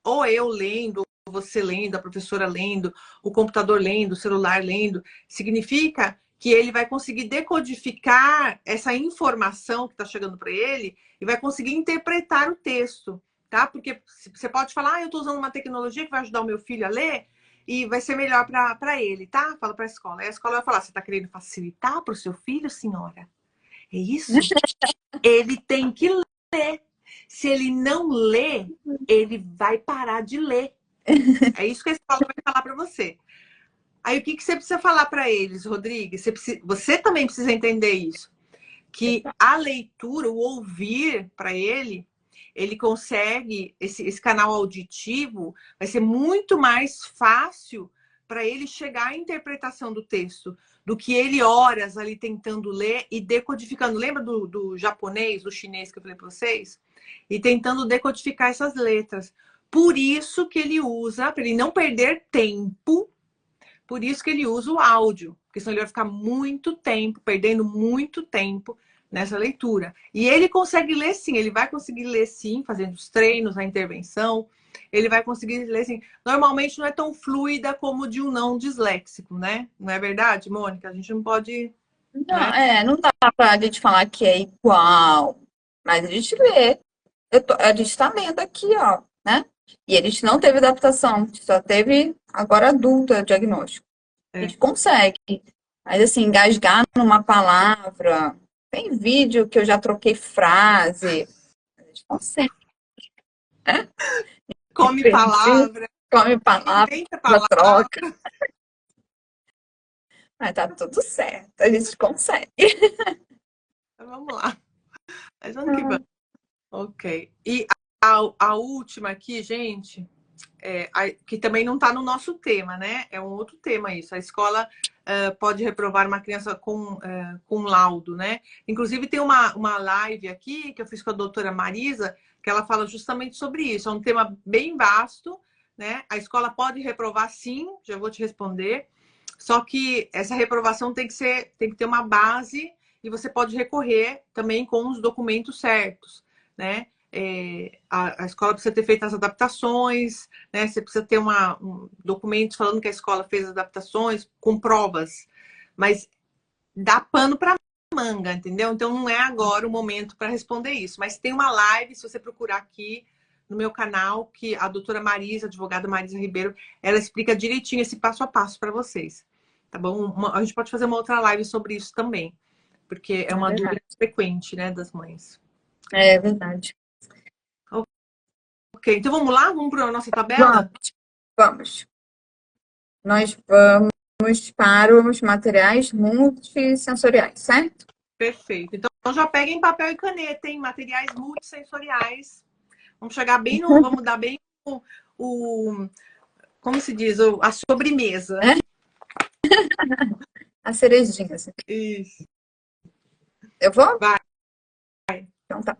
ou eu lendo, ou você lendo, a professora lendo, o computador lendo, o celular lendo, significa que ele vai conseguir decodificar essa informação que está chegando para ele e vai conseguir interpretar o texto, tá? Porque você pode falar, eu estou usando uma tecnologia que vai ajudar o meu filho a ler e vai ser melhor para ele, tá? Fala para a escola. Aí a escola vai falar, você está querendo facilitar para o seu filho, senhora? É isso? Ele tem que ler. Se ele não lê, ele vai parar de ler. É isso que a escola vai falar para você. Aí o que você precisa falar para eles, Rodrigues? Você também precisa entender isso. Que a leitura, o ouvir para ele consegue, esse canal auditivo vai ser muito mais fácil para ele chegar à interpretação do texto do que ele horas ali tentando ler e decodificando. Lembra do japonês, do chinês que eu falei para vocês? E tentando decodificar essas letras. Por isso que ele usa, para ele não perder tempo, por isso que ele usa o áudio, porque senão ele vai ficar muito tempo, perdendo muito tempo nessa leitura. E ele consegue ler sim, ele vai conseguir ler sim, fazendo os treinos, a intervenção, ele vai conseguir ler sim. Normalmente não é tão fluida como de um não disléxico, né? Não é verdade, Mônica? A gente não pode... Não, não dá pra gente falar que é igual, mas a gente lê. A gente tá lendo aqui, ó, né? E a gente não teve adaptação, a gente só teve agora adulta diagnóstico. A gente consegue. Mas assim, engasgar numa palavra. Tem vídeo que eu já troquei frase. A gente consegue. Come palavra. Come palavra, palavra. troca. Mas tá tudo certo, a gente consegue. Vamos lá. Mas vamos que vamos. Ok. E a última aqui, gente, que também não está no nosso tema, né? É um outro tema isso. A escola pode reprovar uma criança com laudo, né? Inclusive tem uma live aqui que eu fiz com a doutora Marisa, que ela fala justamente sobre isso. É um tema bem vasto, né? A escola pode reprovar sim, já vou te responder. Só que essa reprovação tem que ter uma base e você pode recorrer também com os documentos certos, né? A escola precisa ter feito as adaptações, né? Você precisa ter documentos falando que a escola fez as adaptações com provas, mas dá pano para manga, entendeu? Então não é agora o momento para responder isso, mas tem uma live, se você procurar aqui no meu canal, que a doutora Marisa, a advogada Marisa Ribeiro, ela explica direitinho esse passo a passo para vocês, tá bom? A gente pode fazer uma outra live sobre isso também, porque é uma dúvida frequente, né, das mães. É verdade. Ok, então vamos lá? Vamos para a nossa tabela? Vamos. Nós vamos para os materiais multissensoriais, certo? Perfeito. Então já peguem papel e caneta, hein? Materiais multissensoriais. Vamos chegar bem no... Vamos dar bem como se diz? A sobremesa. A cerejinha. Assim. Isso. Eu vou? Vai. Então tá.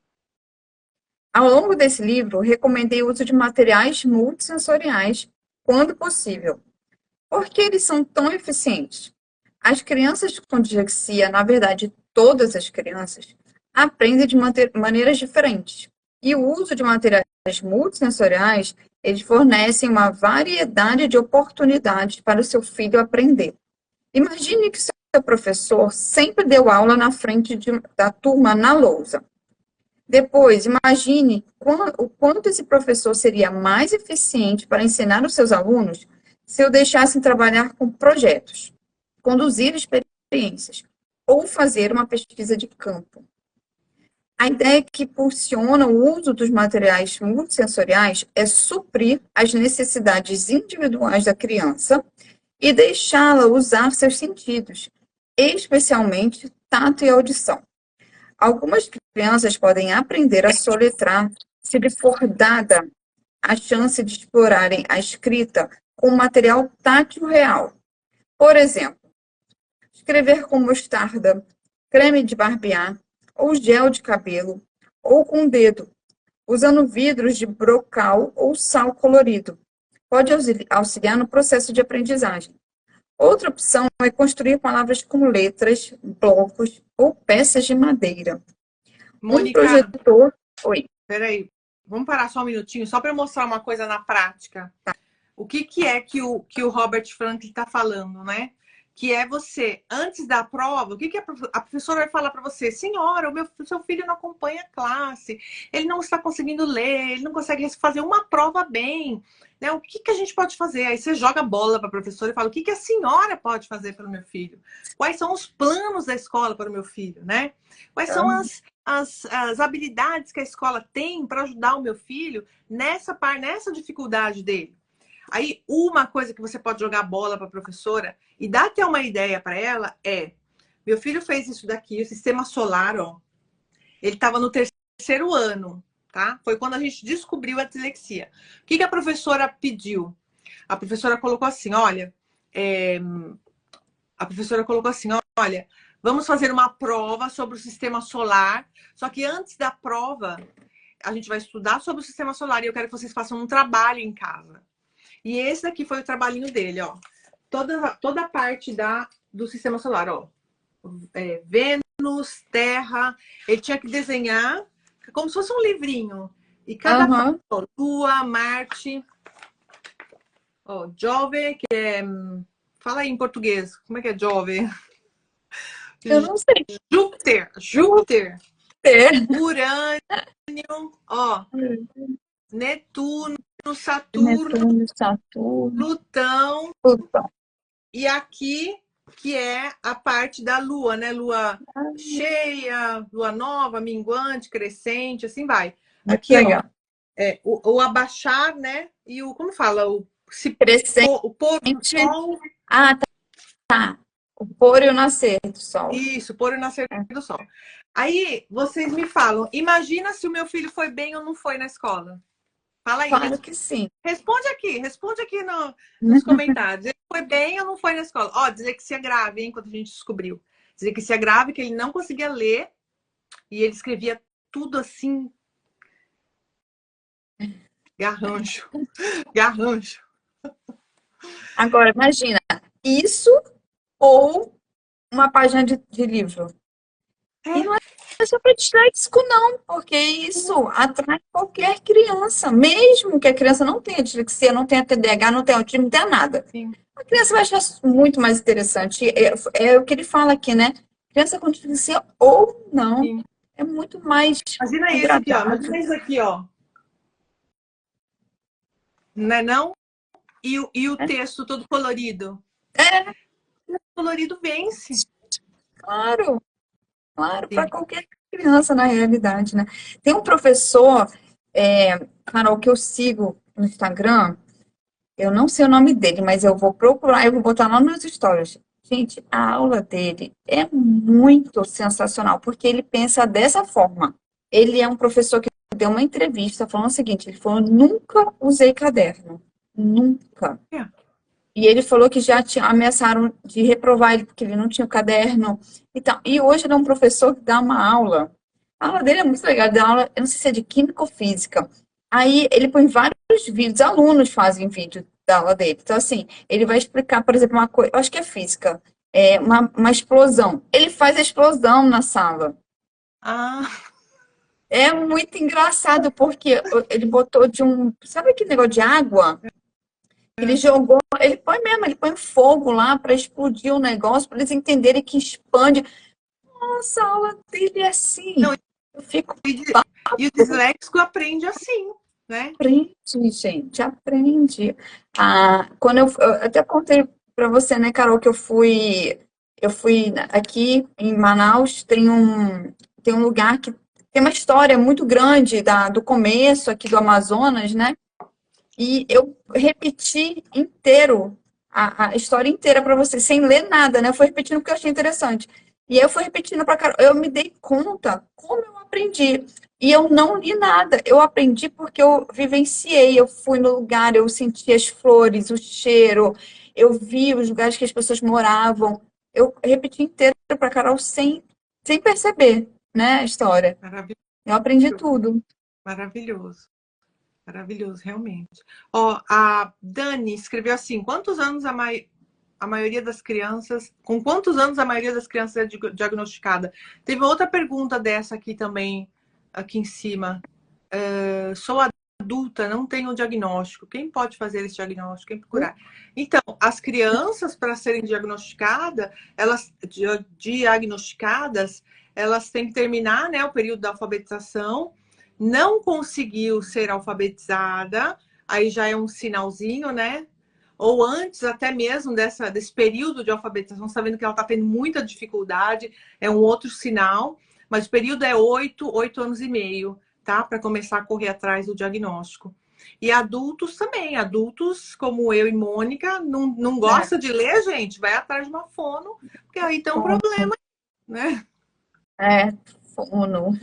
Ao longo desse livro, recomendei o uso de materiais multissensoriais quando possível. Por que eles são tão eficientes? As crianças com dislexia, na verdade, todas as crianças, aprendem de maneiras diferentes. E o uso de materiais multissensoriais Eles fornecem uma variedade de oportunidades para o seu filho aprender. Imagine que seu professor sempre deu aula na frente da turma na lousa. Depois, imagine o quanto esse professor seria mais eficiente para ensinar os seus alunos se o deixassem trabalhar com projetos, conduzir experiências ou fazer uma pesquisa de campo. A ideia que impulsiona o uso dos materiais multissensoriais é suprir as necessidades individuais da criança e deixá-la usar seus sentidos, especialmente tato e audição. Algumas crianças podem aprender a soletrar se lhe for dada a chance de explorarem a escrita com material tátil real. Por exemplo, escrever com mostarda, creme de barbear, ou gel de cabelo, ou com o dedo, usando vidros de brocal ou sal colorido. Pode auxiliar no processo de aprendizagem. Outra opção é construir palavras com letras, blocos ou peças de madeira. Mônica, projetor... Oi. Peraí, vamos parar só um minutinho, só para eu mostrar uma coisa na prática. Tá. O que é que o Robert Franklin está falando, né? Que é você, antes da prova, o que a professora vai falar para você? Senhora, seu filho não acompanha a classe, ele não está conseguindo ler, ele não consegue fazer uma prova bem. Né? O que a gente pode fazer? Aí você joga a bola para a professora e fala, o que a senhora pode fazer pelo meu filho? Quais são os planos da escola para o meu filho? Né? Quais são as habilidades que a escola tem para ajudar o meu filho nessa dificuldade dele? Aí, uma coisa que você pode jogar a bola para a professora e dar até uma ideia para ela é: meu filho fez isso daqui, o sistema solar, ó. Ele estava no terceiro ano, tá? Foi quando a gente descobriu a dislexia. O que a professora pediu? A professora colocou assim: olha, vamos fazer uma prova sobre o sistema solar, só que antes da prova, a gente vai estudar sobre o sistema solar e eu quero que vocês façam um trabalho em casa. E esse daqui foi o trabalhinho dele, ó. Toda a parte do sistema solar, ó. Vênus, Terra. Ele tinha que desenhar como se fosse um livrinho. E cada parte, ó, Lua, Marte. Ó, Jove, que é... Fala aí em português. Como é que é Jove? Eu não sei. Júpiter. Urânio, ó. Netuno, Saturno, Plutão. E aqui, que é a parte da Lua, né? Lua cheia, Lua nova, minguante, crescente, assim vai. Aqui, ó, o abaixar, né? E o, como fala? O pôr do sol. Ah, tá. O pôr e o nascer do sol. Isso, pôr e o nascer do sol. Aí, vocês me falam, imagina se o meu filho foi bem ou não foi na escola. Fala aí. Claro que sim. Responde aqui nos comentários. Ele foi bem ou não foi na escola? Ó, dislexia grave, hein, quando a gente descobriu. Dislexia grave, que ele não conseguia ler e ele escrevia tudo assim. Garrancho. Agora, imagina, isso ou uma página de livro. E não é só para disléxico, não, porque isso atrai qualquer criança, mesmo que a criança não tenha dislexia, não tenha TDAH, não tenha autismo, não tenha nada. Sim. A criança vai achar muito mais interessante. É o que ele fala aqui, né? Criança com dislexia ou não. Sim. É muito mais. Imagina esse aqui, ó. Imagina isso aqui, ó. Não é não? E o texto todo colorido? O colorido vence. Claro, para qualquer criança, na realidade, né? Tem um professor, Carol, que eu sigo no Instagram, eu não sei o nome dele, mas eu vou procurar, eu vou botar lá nos stories. Gente, a aula dele é muito sensacional, porque ele pensa dessa forma. Ele é um professor que deu uma entrevista falando o seguinte, ele falou, nunca usei caderno, nunca. E ele falou que já ameaçaram de reprovar ele, porque ele não tinha o caderno e tal. E hoje ele é um professor que dá uma aula. A aula dele é muito legal, dá aula, eu não sei se é de química ou física. Aí ele põe vários vídeos, alunos fazem vídeo da aula dele. Então, assim, ele vai explicar, por exemplo, uma coisa, eu acho que é física, uma explosão. Ele faz a explosão na sala. É muito engraçado, porque ele botou de um. Sabe aquele negócio de água? Ele jogou, ele põe mesmo, ele põe fogo lá para explodir o negócio, para eles entenderem que expande. Nossa, a aula dele é assim. Não, Eu fico. e o disléxico aprende assim, né? Aprende, gente, aprende. Ah, quando eu até contei para você, né, Carol, que eu fui aqui em Manaus, tem um lugar que tem uma história muito grande do começo aqui do Amazonas, né? E eu repeti inteiro, a história inteira para você, sem ler nada, né? Eu fui repetindo porque eu achei interessante. E aí eu fui repetindo para Carol. Eu me dei conta como eu aprendi. E eu não li nada. Eu aprendi porque eu vivenciei. Eu fui no lugar, eu senti as flores, o cheiro, eu vi os lugares que as pessoas moravam. Eu repeti inteiro para Carol sem perceber, né, a história. Maravilhoso, Eu aprendi tudo. maravilhoso. Maravilhoso, realmente. Ó, a Dani escreveu assim: quantos anos a maioria das crianças, com quantos anos a maioria das crianças é diagnosticada? Teve outra pergunta dessa aqui também, aqui em cima. Sou adulta, não tenho diagnóstico. Quem pode fazer esse diagnóstico? Quem procurar? Então, as crianças, para serem diagnosticadas, elas têm que terminar, né, o período da alfabetização. Não conseguiu ser alfabetizada, aí já é um sinalzinho, né? Ou antes até mesmo desse período de alfabetização, você está vendo que ela está tendo muita dificuldade, é um outro sinal, mas o período é 8 anos e meio, tá? Para começar a correr atrás do diagnóstico. E adultos também, adultos como eu e Mônica, não gosta de ler, gente, vai atrás de uma fono, porque aí tem um problema, né? É, fono,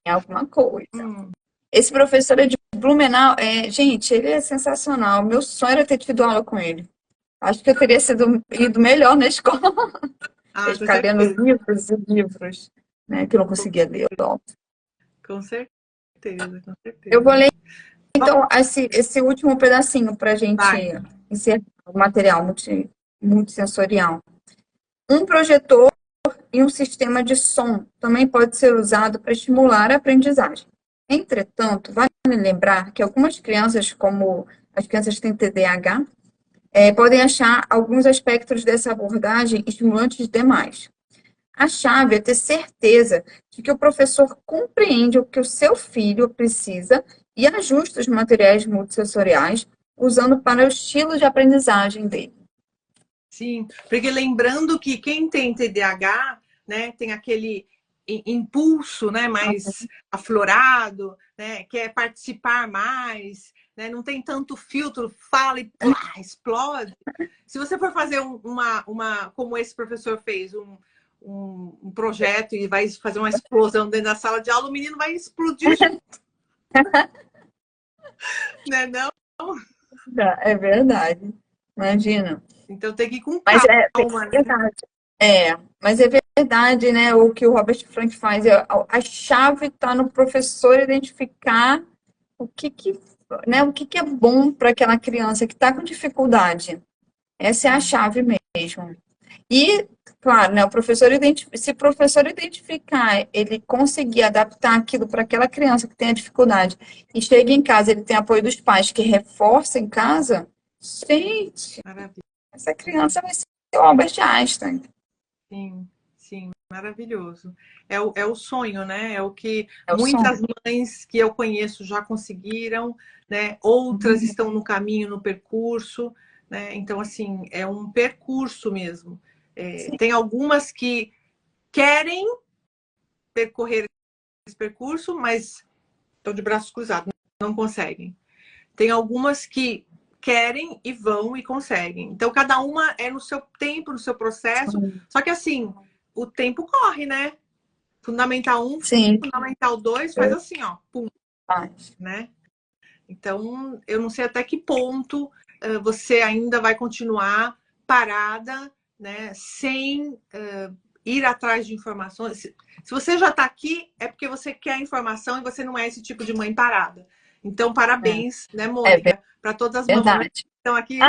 tem alguma coisa. Hum. Esse professor é de Blumenau, gente, ele é sensacional. Meu sonho era ter tido aula com ele. Acho que eu teria ido melhor na escola. Ah, Ele com ficar lendo certeza, livros e livros, né, que eu não conseguia ler, óbvio. com certeza, com Eu vou certeza. ler, então, esse último pedacinho para a gente Vai. encerrar o material multissensorial. Um projetor e um sistema de som também pode ser usado para estimular a aprendizagem. Entretanto, vale lembrar que algumas crianças, como as crianças que têm TDAH, podem achar alguns aspectos dessa abordagem estimulantes demais. A chave é ter certeza de que o professor compreende o que o seu filho precisa e ajusta os materiais multissensoriais usando para o estilo de aprendizagem dele. Sim, porque lembrando que quem tem TDAH, né, tem aquele impulso, né, mais aflorado, né, quer participar mais, né, não tem tanto filtro, fala e plá, explode. Se você for fazer como esse professor fez, um projeto e vai fazer uma explosão dentro da sala de aula, o menino vai explodir junto, né, não? É verdade. Imagina. Então tem que ir com Mas calma, né? verdade. Mas é verdade, né? O que o Robert Frank faz. A chave está no professor identificar o né, o que é bom para aquela criança que está com dificuldade. Essa é a chave mesmo. E, claro, né, se o professor identificar, ele conseguir adaptar aquilo para aquela criança que tem a dificuldade e chega em casa, ele tem apoio dos pais que reforçam em casa, gente, Maravilha. essa criança vai ser o Albert Einstein. Sim, sim, maravilhoso. É o sonho, né? É o que É o muitas sonho. mães que eu conheço já conseguiram, né? Outras estão no caminho, no percurso, né? Então, assim, é um percurso mesmo. Sim. Tem algumas que querem percorrer esse percurso, mas estão de braços cruzados, não conseguem. Tem algumas que querem e vão e conseguem. Então, cada uma é no seu tempo, no seu processo. Só que, assim, o tempo corre, né? Fundamental 1, Sim. Fundamental 2, faz assim, ó, pum, Faz. né? Então, eu não sei até que ponto você ainda vai continuar parada, né? Sem ir atrás de informações. Se você já está aqui, é porque você quer informação e você não é esse tipo de mãe parada. Então, parabéns, né, É Mônica, para todas as mamães verdade. que estão aqui. Ah,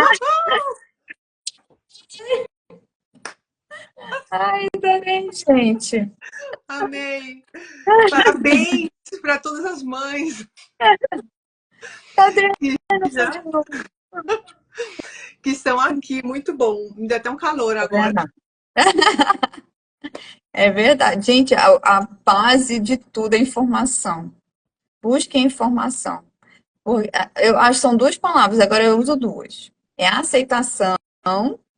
Ai, tá bem, gente. Amei! Parabéns para todas as mães Tá Adriana, que sou de já novo. que estão aqui. Muito bom. Ainda tem um calor É agora. verdade. É verdade. Gente, a base de tudo é informação. Busque informação. Eu acho que são duas palavras, agora eu uso duas. É a aceitação,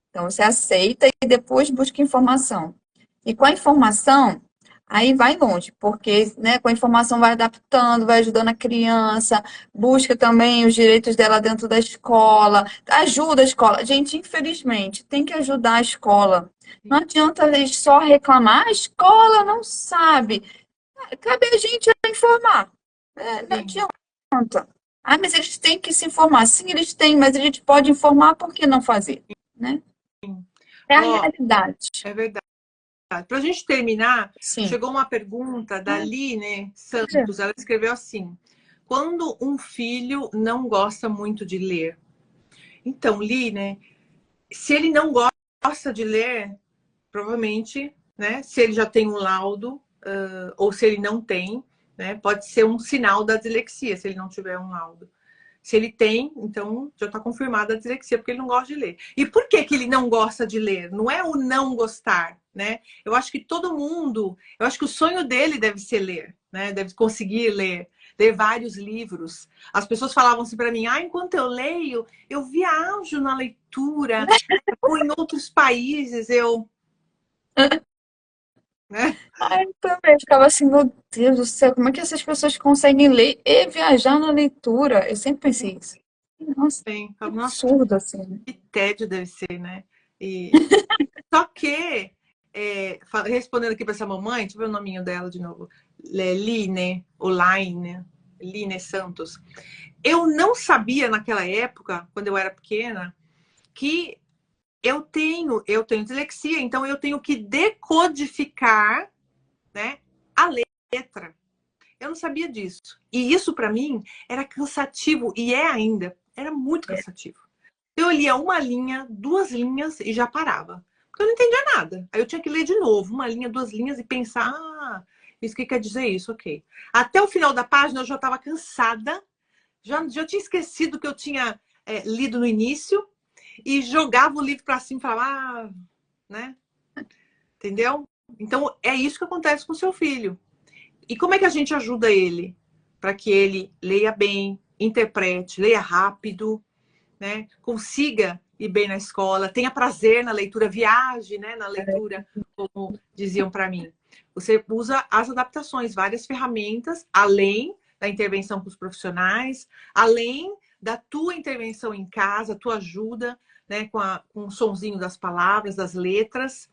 então você aceita e depois busca informação. E com a informação, aí vai longe, porque né, com a informação vai adaptando, vai ajudando a criança, busca também os direitos dela dentro da escola, ajuda a escola. Gente, infelizmente, tem que ajudar a escola. Não adianta eles só reclamar, a escola não sabe. Cabe a gente informar. Não Sim, adianta. Ah, mas eles têm que se informar. Sim, eles têm, mas a gente pode informar, por que não fazer? Né? sim. É a Ó, realidade. é verdade. Para a gente terminar, Sim. chegou uma pergunta da Ah, Line olha. Santos. Ela escreveu assim: quando um filho não gosta muito de ler? Então, Line, se ele não gosta de ler, provavelmente, né, se ele já tem um laudo, ou se ele não tem, né, pode ser um sinal da dislexia, se ele não tiver um laudo. Se ele tem, então já está confirmada a dislexia, porque ele não gosta de ler. E por que que ele não gosta de ler? Não é o não gostar, né? Eu acho que todo mundo, eu acho que o sonho dele deve ser ler, né? Deve conseguir ler vários livros. As pessoas falavam assim para mim: enquanto eu leio, eu viajo na leitura, ou em outros países, né? Ai, eu também ficava assim, meu Deus do céu, como é que essas pessoas conseguem ler e viajar na leitura? Eu sempre pensei isso. Nossa, Tem, que nossa, absurdo, assim. Né? que tédio deve ser, né? E só que, respondendo aqui para essa mamãe, deixa eu ver o nominho dela de novo. Line, ou Line, Line Santos. Eu não sabia naquela época, quando eu era pequena, que eu tenho dislexia, então eu tenho que decodificar, né, a letra. Eu não sabia disso. E isso para mim era cansativo e é ainda, era muito cansativo. Eu lia uma linha, duas linhas e já parava. Porque eu não entendia nada. Aí eu tinha que ler de novo, uma linha, duas linhas e pensar, isso que quer dizer isso, ok. Até o final da página eu já estava cansada, já tinha esquecido o que eu tinha lido no início e jogava o livro para cima e falava, né? Entendeu? Então é isso que acontece com o seu filho. E como é que a gente ajuda ele? Para que ele leia bem, interprete, leia rápido, né? Consiga ir bem na escola, tenha prazer na leitura, viaje, né, na leitura, como diziam para mim. Você usa as adaptações, várias ferramentas, além da intervenção com os profissionais, além da tua intervenção em casa, tua ajuda, né, com o sonzinho das palavras, das letras.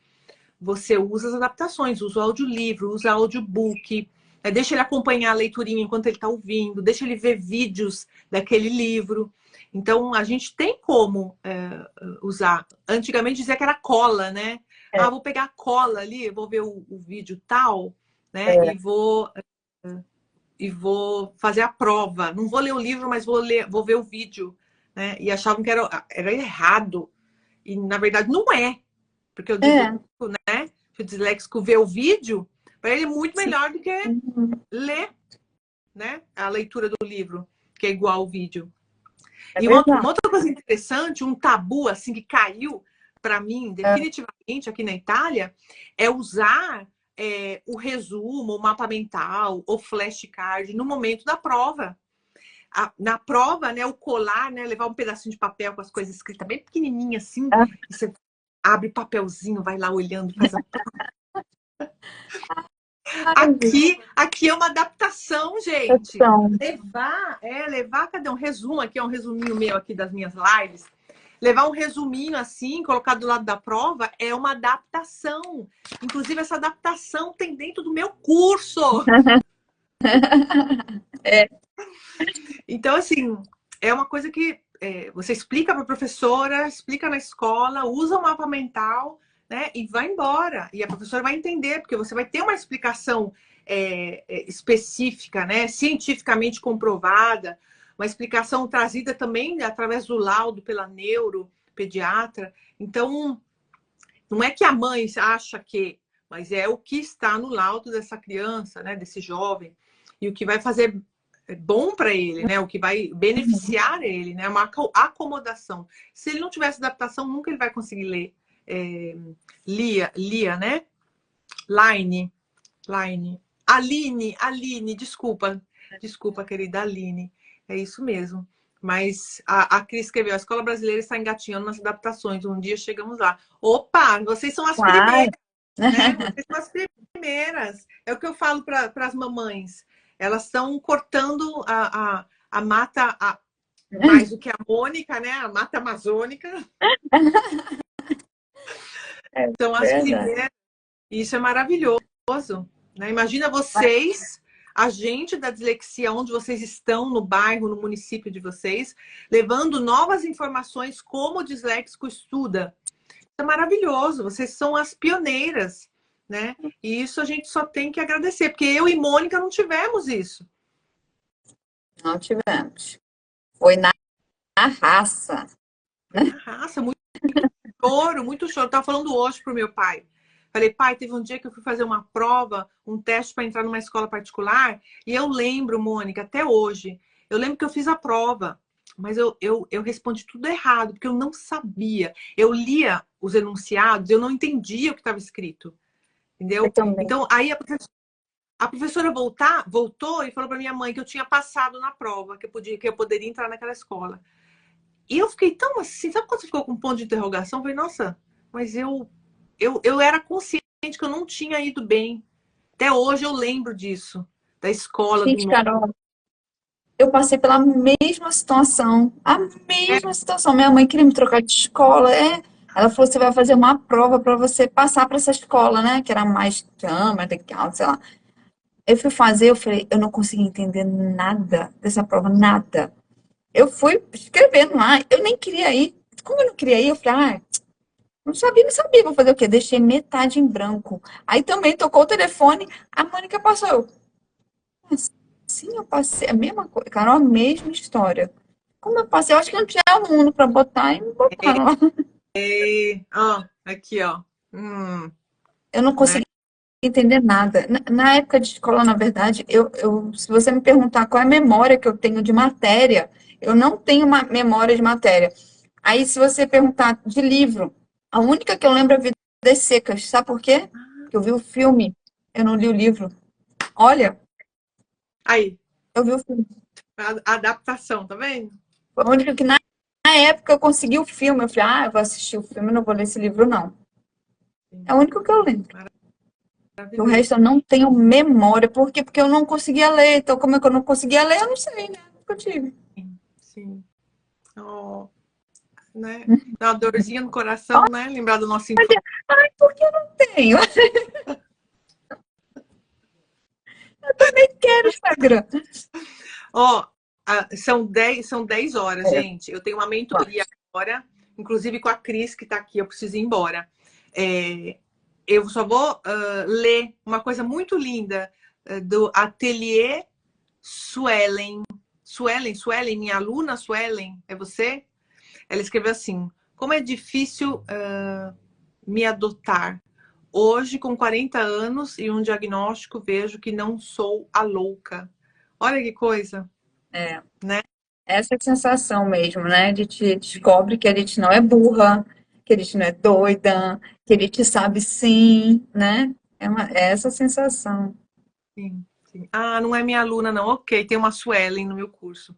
Você usa as adaptações, usa o audiolivro, usa o audiobook, deixa ele acompanhar a leiturinha enquanto ele está ouvindo, deixa ele ver vídeos daquele livro. Então, a gente tem como usar. Antigamente dizia que era cola, né? É, Vou pegar a cola ali, vou ver o vídeo tal, né? é, E vou fazer a prova. Não vou ler o livro, mas vou ver o vídeo, né? E achavam que era errado. E na verdade não é. Porque o é, disléxico, né? Se o disléxico vê o vídeo, para ele é muito sim, melhor do que ler, né? A leitura do livro, que é igual ao vídeo. é E uma verdade. outra coisa interessante, um tabu assim que caiu para mim definitivamente aqui na Itália, é usar o resumo, o mapa mental, o flashcard no momento da prova. Na prova, né, o colar, né, levar um pedacinho de papel com as coisas escritas bem pequenininha assim, É, e você abre o papelzinho, vai lá olhando, faz a Aqui é uma adaptação, gente. então, Levar, cadê um resumo aqui, é um resuminho meu aqui das minhas lives. Levar um resuminho assim, colocar do lado da prova, é uma adaptação. Inclusive, essa adaptação tem dentro do meu curso. é, Então, assim, é uma coisa que você explica para a professora, explica na escola, usa o mapa mental, né? E vai embora. E a professora vai entender, porque você vai ter uma explicação específica, né? Cientificamente comprovada, uma explicação trazida também através do laudo pela neuropediatra. Então, Não é que a mãe acha que, mas é o que está no laudo dessa criança, né, desse jovem, e o que vai fazer bom para ele, né, o que vai beneficiar ele, né, uma acomodação. Se ele não tivesse adaptação, nunca ele vai conseguir ler. Lia, né? Line. Aline, desculpa, querida Aline. É isso mesmo. Mas a Cris escreveu, a escola brasileira está engatinhando nas adaptações. Um dia chegamos lá. Opa, vocês são as Uai. primeiras, né? Vocês são as primeiras. É o que eu falo para as mamães. Elas estão cortando a mata, mais do que a Mônica, né? A mata amazônica. É São as verdade. primeiras. Isso é maravilhoso, né? Imagina vocês, a gente da dislexia, onde vocês estão, no bairro, no município de vocês, levando novas informações como o disléxico estuda. Isso é maravilhoso, vocês são as pioneiras, né? E isso a gente só tem que agradecer, porque eu e Mônica não tivemos isso. Não tivemos. Foi na raça. Na raça, muito choro, muito choro. Eu estava falando hoje pro meu pai. Falei, pai, teve um dia que eu fui fazer uma prova, um teste para entrar numa escola particular, e eu lembro, Mônica, até hoje, eu lembro que eu fiz a prova, mas eu respondi tudo errado, porque eu não sabia. Eu lia os enunciados, eu não entendia o que estava escrito, Eu entendeu? também. Então, aí a professora voltou e falou para minha mãe que eu tinha passado na prova, que eu poderia entrar naquela escola. E eu fiquei tão assim, sabe quando você ficou com um ponto de interrogação? Eu falei, nossa, mas eu era consciente que eu não tinha ido bem. Até hoje eu lembro disso, da escola, do Gente, nome. Carol, eu passei pela mesma situação. A mesma situação. Minha mãe queria me trocar de escola. Ela falou: você vai fazer uma prova para você passar para essa escola, né? Que era mais chama, legal, sei lá. Eu fui fazer, eu falei, eu não consegui entender nada dessa prova, nada. Eu fui escrevendo lá, eu nem queria ir. Como eu não queria ir, eu falei, não sabia, vou fazer o quê? Deixei metade em branco. Aí também tocou o telefone, a Mônica passou. Sim, eu passei, a mesma coisa, Carol, a mesma história. Como eu passei, eu acho que não tinha aluno para botar e me botaram lá. Ó, aqui, ó. Eu não Né? consegui entender nada. Na época de escola, na verdade, se você me perguntar qual é a memória que eu tenho de matéria, eu não tenho uma memória de matéria. Aí, se você perguntar de livro, a única que eu lembro é Vidas Secas. Sabe por quê? Porque eu vi o filme, eu não li o livro. Olha, Aí, eu vi o filme. a adaptação, tá vendo? Foi a única que na época eu consegui o filme. Eu falei, eu vou assistir o filme, não vou ler esse livro, não. É o único que eu lembro. O Maravilhoso. resto eu não tenho memória. Por quê? Porque eu não conseguia ler. Então, como é que eu não conseguia ler? Eu não sei, né? Nunca tive. Sim. Oh, né? Dá uma dorzinha no coração, né? Lembrar do nosso infância. Ai, por que eu não tenho? Eu também quero Instagram. Ó, são 10 horas, gente. Eu tenho uma mentoria agora, inclusive com a Cris, que tá aqui, eu preciso ir embora. Eu só vou ler uma coisa muito linda do Atelier Suelen. Suelen, minha aluna Suelen, é você? Ela escreveu assim: como é difícil me adotar. Hoje, com 40 anos e um diagnóstico, vejo que não sou a louca. Olha que coisa, É, né? essa é a sensação mesmo, né? De te descobre que a gente não é burra, que a gente não é doida, que a gente sabe sim, né? É essa sensação. Sim, sim. Ah, não é minha aluna, não. Ok, tem uma Suelen no meu curso.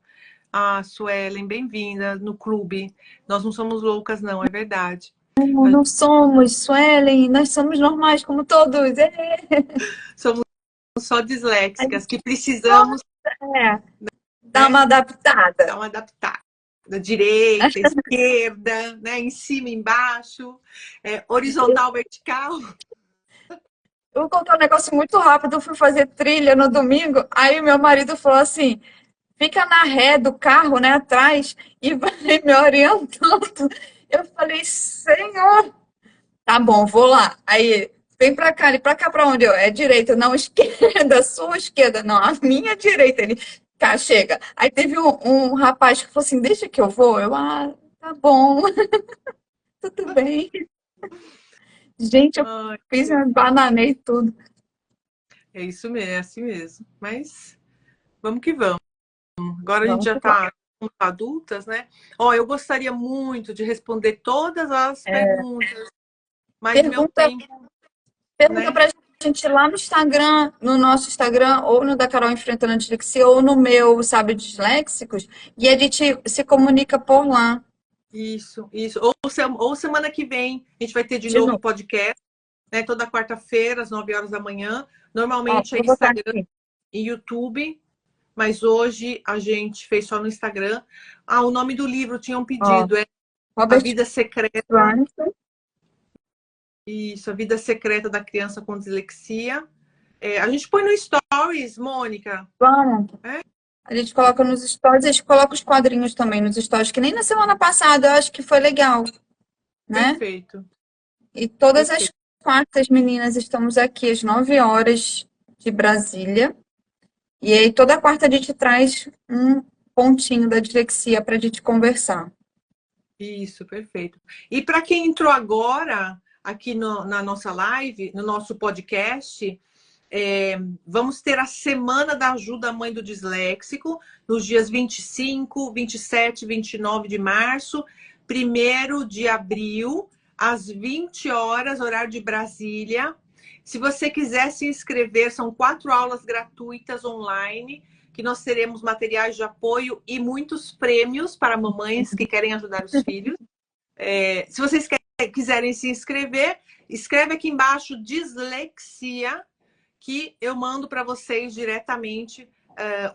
Ah, Suelen, bem-vinda no clube. Nós não somos loucas, não, é verdade. Não, não somos, Suelen, nós somos normais como todos. Somos só disléxicas que precisamos É, dá né, uma adaptada. dar uma adaptada. Da direita, esquerda, né, em cima, embaixo, horizontal, vertical. Eu vou contar um negócio muito rápido. Eu fui fazer trilha no domingo, aí meu marido falou assim: fica na ré do carro, né, atrás, e vai me orientando. Eu falei, Senhor, tá bom, vou lá. Aí, vem pra cá, ele pra cá pra onde? É direita, não, esquerda, sua esquerda, não, a minha direita. Ele, cá, chega. Aí teve um rapaz que falou assim: deixa que eu vou. Tá bom, tudo bem. Gente, eu Ai, fiz, bananei tudo. é isso mesmo, é assim mesmo. Mas vamos que vamos. Agora a gente Vamos já que vamos. está adultas, né? Ó, eu gostaria muito de responder todas as perguntas, mas o meu Pergunta, tempo, pergunta né? pra gente lá no Instagram, no nosso Instagram, ou no da Carol Enfrentando a Dislexia, ou no meu, sabe, Disléxicos, e a gente se comunica por lá. Isso, isso. Ou semana que vem a gente vai ter de De novo novo. podcast, né? Toda quarta-feira, às 9 horas da manhã. Ó, Normalmente é vou botar Instagram aqui. e YouTube, mas hoje a gente fez só no Instagram. Ah, o nome do livro tinha um Ó, pedido, é A Robert Vida Secreta. Brunson. Isso, A Vida Secreta da Criança com Dislexia. É, a gente põe no Stories, Mônica. Vamos. É? A gente coloca nos stories, a gente coloca os quadrinhos também nos stories, que nem na semana passada eu acho que foi legal, né? Perfeito, E todas as perfeito. quartas, meninas, estamos aqui às 9 horas de Brasília. E aí toda quarta a gente traz um pontinho da dislexia para a gente conversar. Isso, perfeito. E para quem entrou agora aqui na nossa live, no nosso podcast, vamos ter a Semana da Ajuda à Mãe do Disléxico, nos dias 25, 27 e 29 de março, 1º de abril, às 20 horas, horário de Brasília. Se você quiser se inscrever, são 4 aulas gratuitas online, que nós teremos materiais de apoio e muitos prêmios para mamães que querem ajudar os filhos. Se vocês quiserem se inscrever, escreve aqui embaixo dislexia, que eu mando para vocês diretamente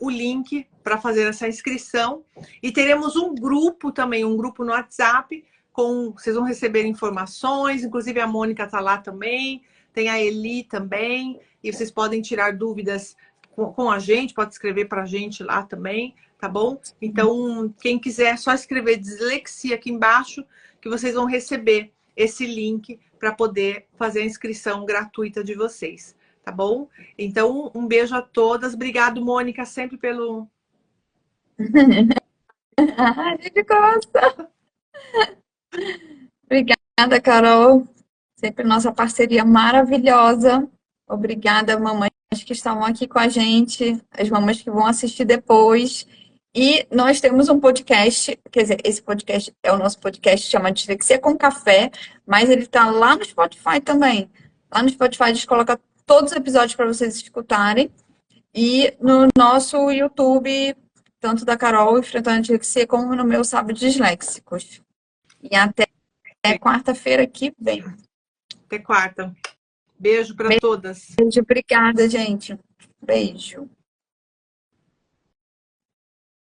o link para fazer essa inscrição. E teremos um grupo também, um grupo no WhatsApp, vocês vão receber informações, inclusive a Mônica está lá também, tem a Eli também, e vocês podem tirar dúvidas com a gente, pode escrever para a gente lá também, tá bom? Então, quem quiser, é só escrever dislexia aqui embaixo, que vocês vão receber esse link para poder fazer a inscrição gratuita de vocês. Tá bom? Então, um beijo a todas. Obrigado, Mônica, sempre pelo. A gente gosta. Obrigada, Carol. Sempre nossa parceria maravilhosa. Obrigada, mamães que estavam aqui com a gente, as mamães que vão assistir depois. E nós temos um podcast, quer dizer, esse podcast é o nosso podcast, chama Dislexia com Café, mas ele está lá no Spotify também. Lá no Spotify a gente coloca todos os episódios para vocês escutarem. E no nosso YouTube, tanto da Carol Enfrentando a Dislexia, como no meu Sábio Disléxicos. E até quarta-feira que vem. Até quarta. Beijo para todas. Beijo, obrigada, gente. Beijo.